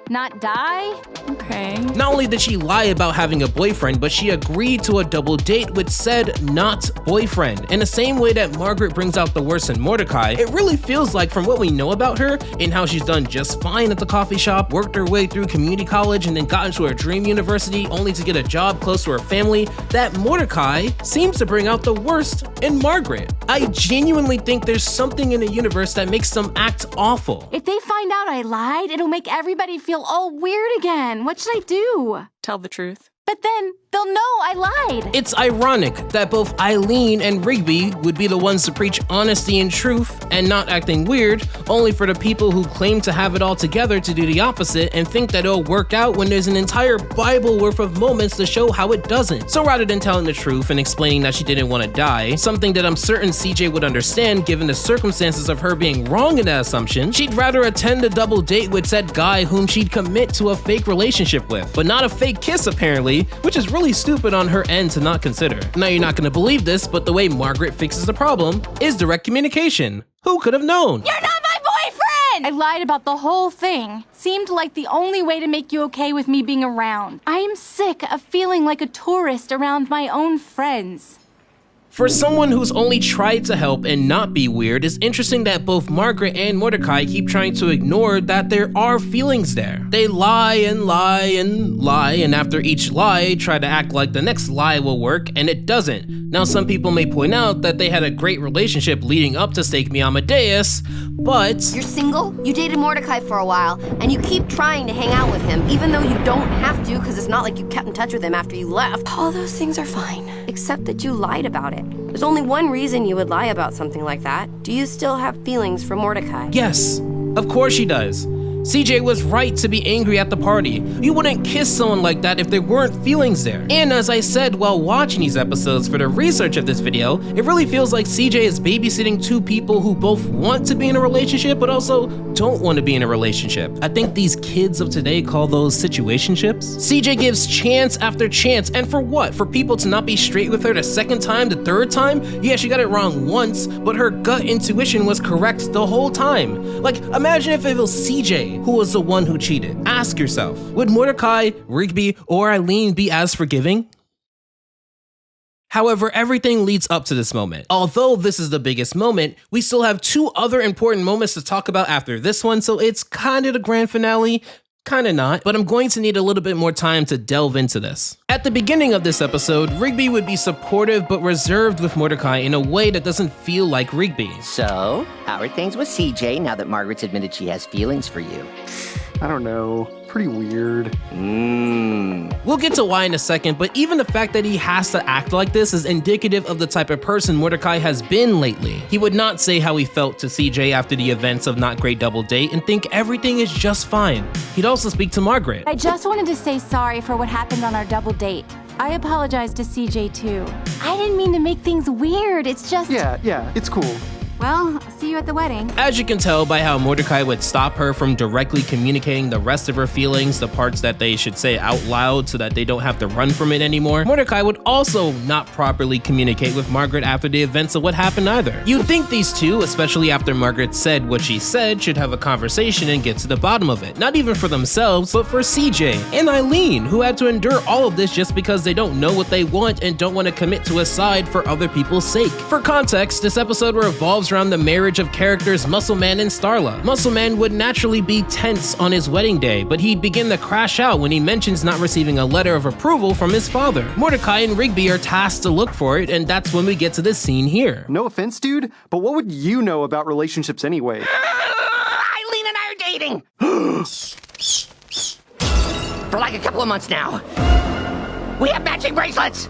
not die? Okay. Not only did she lie about having a boyfriend, but she agreed to a double date with said not boyfriend. In the same way that Margaret brings out the worst in Mordecai, it really feels like from what we know about her and how she's done just fine at the coffee shop, worked her way through community college, and then got into her dream university only to get a job close to her family, that Mordecai seems to bring out the worst in Margaret. I genuinely think there's something in the universe that makes them act awful. If they find out I lied, it'll make everybody feel all weird again. What should I do? Tell the truth. But then they'll know I lied. It's ironic that both Eileen and Rigby would be the ones to preach honesty and truth and not acting weird, only for the people who claim to have it all together to do the opposite and think that it'll work out when there's an entire Bible worth of moments to show how it doesn't. So rather than telling the truth and explaining that she didn't want to die, something that I'm certain CJ would understand given the circumstances of her being wrong in that assumption, she'd rather attend a double date with said guy whom she'd commit to a fake relationship with, but not a fake kiss apparently, which is really stupid on her end to not consider. Now you're not gonna believe this, but the way Margaret fixes the problem is direct communication. Who could have known? You're not my boyfriend! I lied about the whole thing. Seemed like the only way to make you okay with me being around. I am sick of feeling like a tourist around my own friends. For someone who's only tried to help and not be weird, it's interesting that both Margaret and Mordecai keep trying to ignore that there are feelings there. They lie and lie and lie, and after each lie, try to act like the next lie will work, and it doesn't. Now, some people may point out that they had a great relationship leading up to Me Amadeus, but... You're single, you dated Mordecai for a while, and you keep trying to hang out with him, even though you don't have to, because it's not like you kept in touch with him after you left. All those things are fine, except that you lied about it. There's only one reason you would lie about something like that. Do you still have feelings for Mordecai? Yes, of course she does. CJ was right to be angry at the party. You wouldn't kiss someone like that if there weren't feelings there. And as I said while watching these episodes for the research of this video, it really feels like CJ is babysitting two people who both want to be in a relationship but also don't want to be in a relationship. I think these kids of today call those situationships. CJ gives chance after chance, and for what? For people to not be straight with her the second time, the third time? Yeah, she got it wrong once, but her gut intuition was correct the whole time. Like, imagine if it was CJ who was the one who cheated. Ask yourself, would Mordecai, Rigby, or Eileen be as forgiving? However, everything leads up to this moment. Although this is the biggest moment, we still have two other important moments to talk about after this one, so it's kind of the grand finale. Kinda not, but I'm going to need a little bit more time to delve into this. At the beginning of this episode, Rigby would be supportive but reserved with Mordecai in a way that doesn't feel like Rigby. So, how are things with CJ now that Margaret's admitted she has feelings for you? I don't know. Pretty weird. We'll get to why in a second, but even the fact that he has to act like this is indicative of the type of person Mordecai has been lately. He would not say how he felt to CJ after the events of Not Great Double Date and think everything is just fine. He'd also speak to Margaret. I just wanted to say sorry for what happened on our double date. I apologize to CJ too. I didn't mean to make things weird, it's just... Yeah, it's cool. Well, I'll see you at the wedding. As you can tell by how Mordecai would stop her from directly communicating the rest of her feelings, the parts that they should say out loud so that they don't have to run from it anymore, Mordecai would also not properly communicate with Margaret after the events of what happened either. You'd think these two, especially after Margaret said what she said, should have a conversation and get to the bottom of it. Not even for themselves, but for CJ and Eileen, who had to endure all of this just because they don't know what they want and don't want to commit to a side for other people's sake. For context, this episode revolves around the marriage of characters Muscle Man and Starla. Muscle Man would naturally be tense on his wedding day, but he'd begin to crash out when he mentions not receiving a letter of approval from his father. Mordecai and Rigby are tasked to look for it, and that's when we get to this scene here. No offense, dude, but what would you know about relationships anyway? Eileen and I are dating! For like a couple of months now. We have matching bracelets!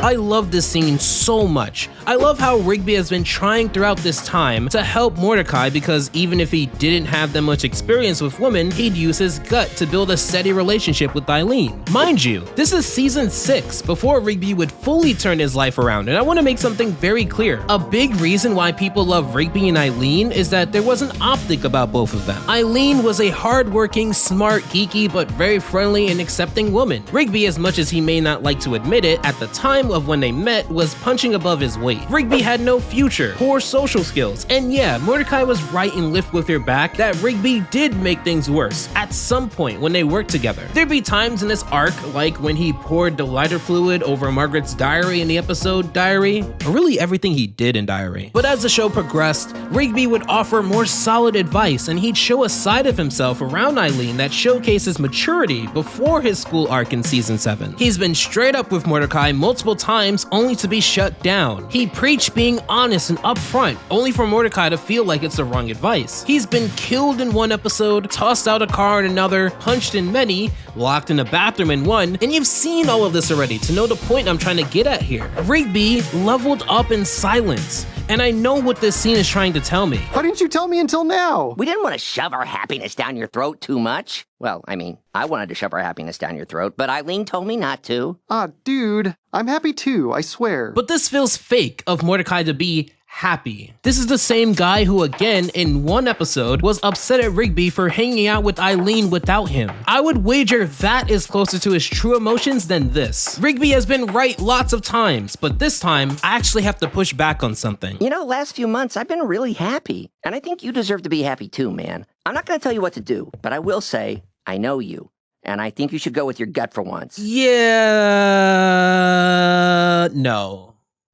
I love this scene so much. I love how Rigby has been trying throughout this time to help Mordecai because even if he didn't have that much experience with women, he'd use his gut to build a steady relationship with Eileen. Mind you, this is season 6 before Rigby would fully turn his life around, and I want to make something very clear. A big reason why people love Rigby and Eileen is that there was an optic about both of them. Eileen was a hardworking, smart, geeky, but very friendly and accepting woman. Rigby, as much as he may not like to admit it, at the time of when they met was punching above his weight. Rigby had no future, poor social skills, and yeah, Mordecai was right in Lift With Your Back that Rigby did make things worse at some point when they worked together. There'd be times in this arc, like when he poured the lighter fluid over Margaret's diary in the episode Diary, or really everything he did in Diary. But as the show progressed, Rigby would offer more solid advice, and he'd show a side of himself around Eileen that showcases maturity before his school arc in season 7. He's been straight up with Mordecai multiple times only to be shut down. He preached being honest and upfront, only for Mordecai to feel like it's the wrong advice. He's been killed in one episode, tossed out a car in another, punched in many, locked in a bathroom in one, and you've seen all of this already to know the point I'm trying to get at here. Rigby leveled up in silence, and I know what this scene is trying to tell me. Why didn't you tell me until now? We didn't want to shove our happiness down your throat too much. Well, I mean, I wanted to shove our happiness down your throat, but Eileen told me not to. Dude, I'm happy too, I swear. But this feels fake of Mordecai to be happy. This is the same guy who, again, in one episode, was upset at Rigby for hanging out with Eileen without him. I would wager that is closer to his true emotions than this. Rigby has been right lots of times, but this time, I actually have to push back on something. You know, last few months, I've been really happy. And I think you deserve to be happy too, man. I'm not gonna tell you what to do, but I will say, I know you. And I think you should go with your gut for once. Yeah...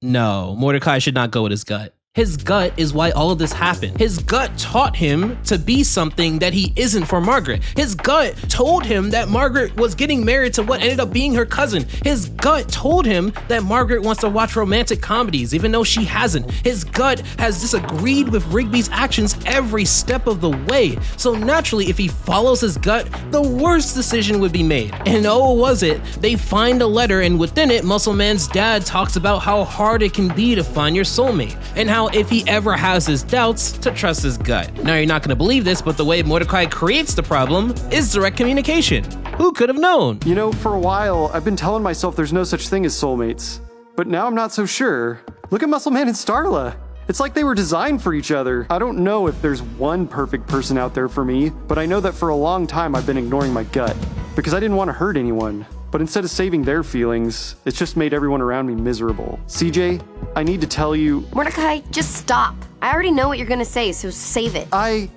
No, Mordecai should not go with his gut. His gut is why all of this happened. His gut taught him to be something that he isn't for Margaret. His gut told him that Margaret was getting married to what ended up being her cousin. His gut told him that Margaret wants to watch romantic comedies even though she hasn't. His gut has disagreed with Rigby's actions every step of the way. So naturally, if he follows his gut, the worst decision would be made. And oh, was it? They find a letter, and within it, Muscle Man's dad talks about how hard it can be to find your soulmate, and how if he ever has his doubts, to trust his gut. Now, you're not gonna believe this, but the way Mordecai creates the problem is direct communication. Who could have known? You know, for a while, I've been telling myself there's no such thing as soulmates. But now I'm not so sure. Look at Muscle Man and Starla. It's like they were designed for each other. I don't know if there's one perfect person out there for me, but I know that for a long time I've been ignoring my gut, because I didn't want to hurt anyone. But instead of saving their feelings, it's just made everyone around me miserable. CJ, I need to tell you... Mordecai, just stop. I already know what you're gonna say, so save it.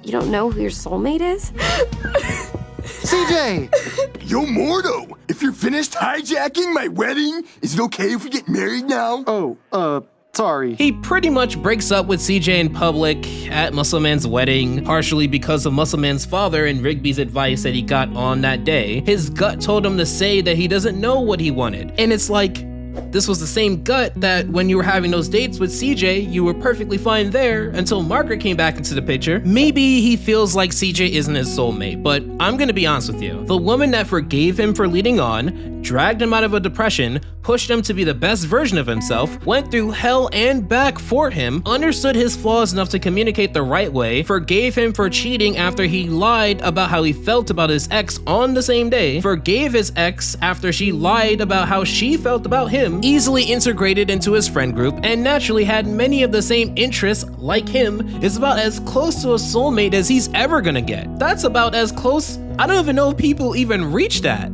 You don't know who your soulmate is? CJ! Yo, Mordo, if you're finished hijacking my wedding, is it okay if we get married now? Sorry. He pretty much breaks up with CJ in public at Muscle Man's wedding, partially because of Muscle Man's father and Rigby's advice that he got on that day. His gut told him to say that he doesn't know what he wanted. And it's like, this was the same gut that when you were having those dates with CJ, you were perfectly fine there until Margaret came back into the picture. Maybe he feels like CJ isn't his soulmate, but I'm gonna be honest with you. The woman that forgave him for leading on, dragged him out of a depression, pushed him to be the best version of himself, went through hell and back for him, understood his flaws enough to communicate the right way, forgave him for cheating after he lied about how he felt about his ex on the same day, forgave his ex after she lied about how she felt about him, easily integrated into his friend group, and naturally had many of the same interests like him, is about as close to a soulmate as he's ever gonna get. That's about as close. I don't even know if people even reach that.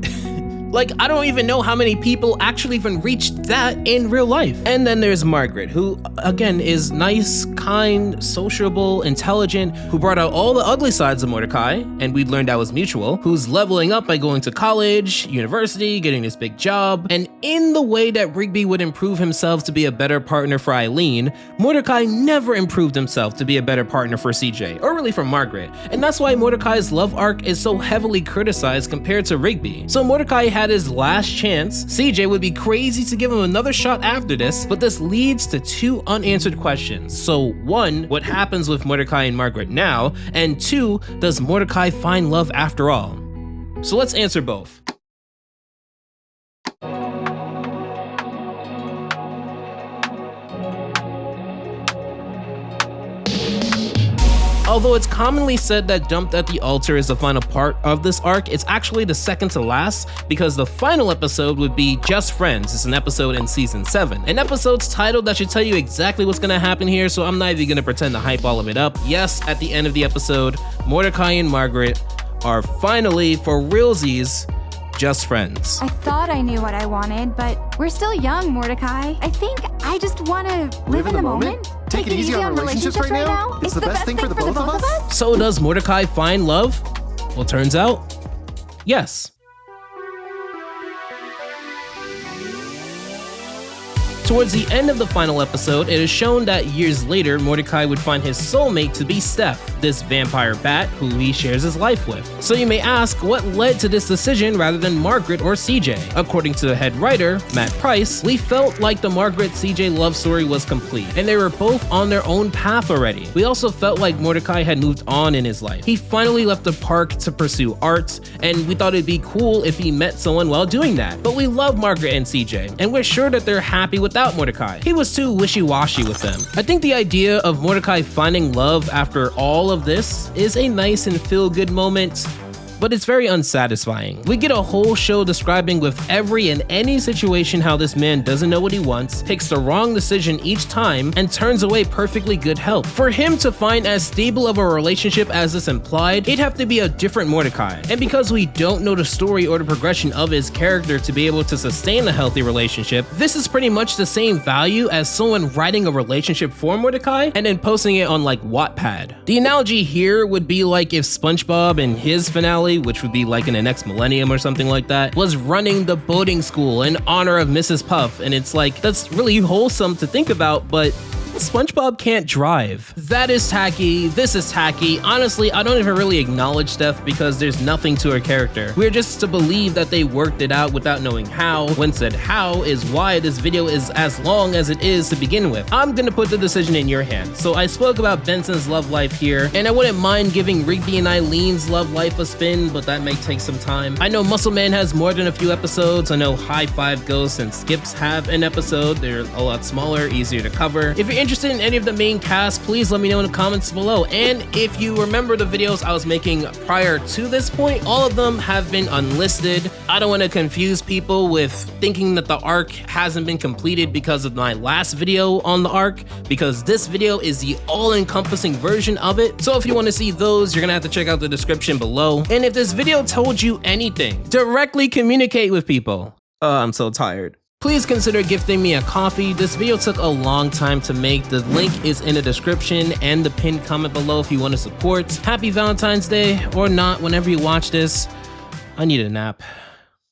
Like, I don't even know how many people actually even reached that in real life. And then there's Margaret, who, again, is nice, kind, sociable, intelligent, who brought out all the ugly sides of Mordecai, and we learned that was mutual, who's leveling up by going to college, university, getting this big job, and in the way that Rigby would improve himself to be a better partner for Eileen, Mordecai never improved himself to be a better partner for CJ, or really for Margaret. And that's why Mordecai's love arc is so heavily criticized compared to Rigby. So Mordecai had his last chance. CJ would be crazy to give him another shot after this, but this leads to two unanswered questions. So one, what happens with Mordecai and Margaret now? And two, does Mordecai find love after all? So let's answer both. Although it's commonly said that Dumped at the Altar is the final part of this arc, it's actually the second to last, because the final episode would be Just Friends. It's an episode in season 7. An episode's titled that should tell you exactly what's gonna happen here, so I'm not even gonna pretend to hype all of it up. Yes, at the end of the episode, Mordecai and Margaret are finally, for realsies, just friends. I thought I knew what I wanted, but we're still young, Mordecai. I think I just want to live in the moment. Take it easy on relationships right now? It's the best thing for the both of us? So does Mordecai find love? Well, turns out, yes. Towards the end of the final episode, it is shown that years later, Mordecai would find his soulmate to be Stef, this vampire bat who he shares his life with. So you may ask, what led to this decision rather than Margaret or CJ? According to the head writer, Matt Price, we felt like the Margaret-CJ love story was complete, and they were both on their own path already. We also felt like Mordecai had moved on in his life. He finally left the park to pursue art, and we thought it'd be cool if he met someone while doing that. But we love Margaret and CJ, and we're sure that they're happy without Mordecai. He was too wishy-washy with them. I think the idea of Mordecai finding love after all of this is a nice and feel-good moment, but it's very unsatisfying. We get a whole show describing with every and any situation how this man doesn't know what he wants, takes the wrong decision each time, and turns away perfectly good help. For him to find as stable of a relationship as this implied, it'd have to be a different Mordecai. And because we don't know the story or the progression of his character to be able to sustain a healthy relationship, this is pretty much the same value as someone writing a relationship for Mordecai and then posting it on like Wattpad. The analogy here would be like if SpongeBob in his finale, which would be like in the next millennium or something like that, was running the boating school in honor of Mrs. Puff, and it's like, that's really wholesome to think about, but SpongeBob can't drive. That is tacky, this is tacky. Honestly, I don't even really acknowledge Stef because there's nothing to her character. We're just to believe that they worked it out without knowing how, when said how is why this video is as long as it is to begin with. I'm gonna put the decision in your hands. So I spoke about Benson's love life here, and I wouldn't mind giving Rigby and Eileen's love life a spin, but that may take some time. I know Muscle Man has more than a few episodes. I know High Five Ghosts and Skips have an episode. They're a lot smaller, easier to cover. If you're interested in any of the main cast, please let me know in the comments below. And if you remember the videos I was making prior to this point, all of them have been unlisted. I don't want to confuse people with thinking that the arc hasn't been completed because of my last video on the arc, because this video is the all-encompassing version of it. So if you want to see those, you're gonna have to check out the description below. And if this video told you anything, directly communicate with people. I'm so tired. Please consider gifting me a coffee. This video took a long time to make. The link is in the description and the pinned comment below if you want to support. Happy Valentine's Day, or not, whenever you watch this. I need a nap.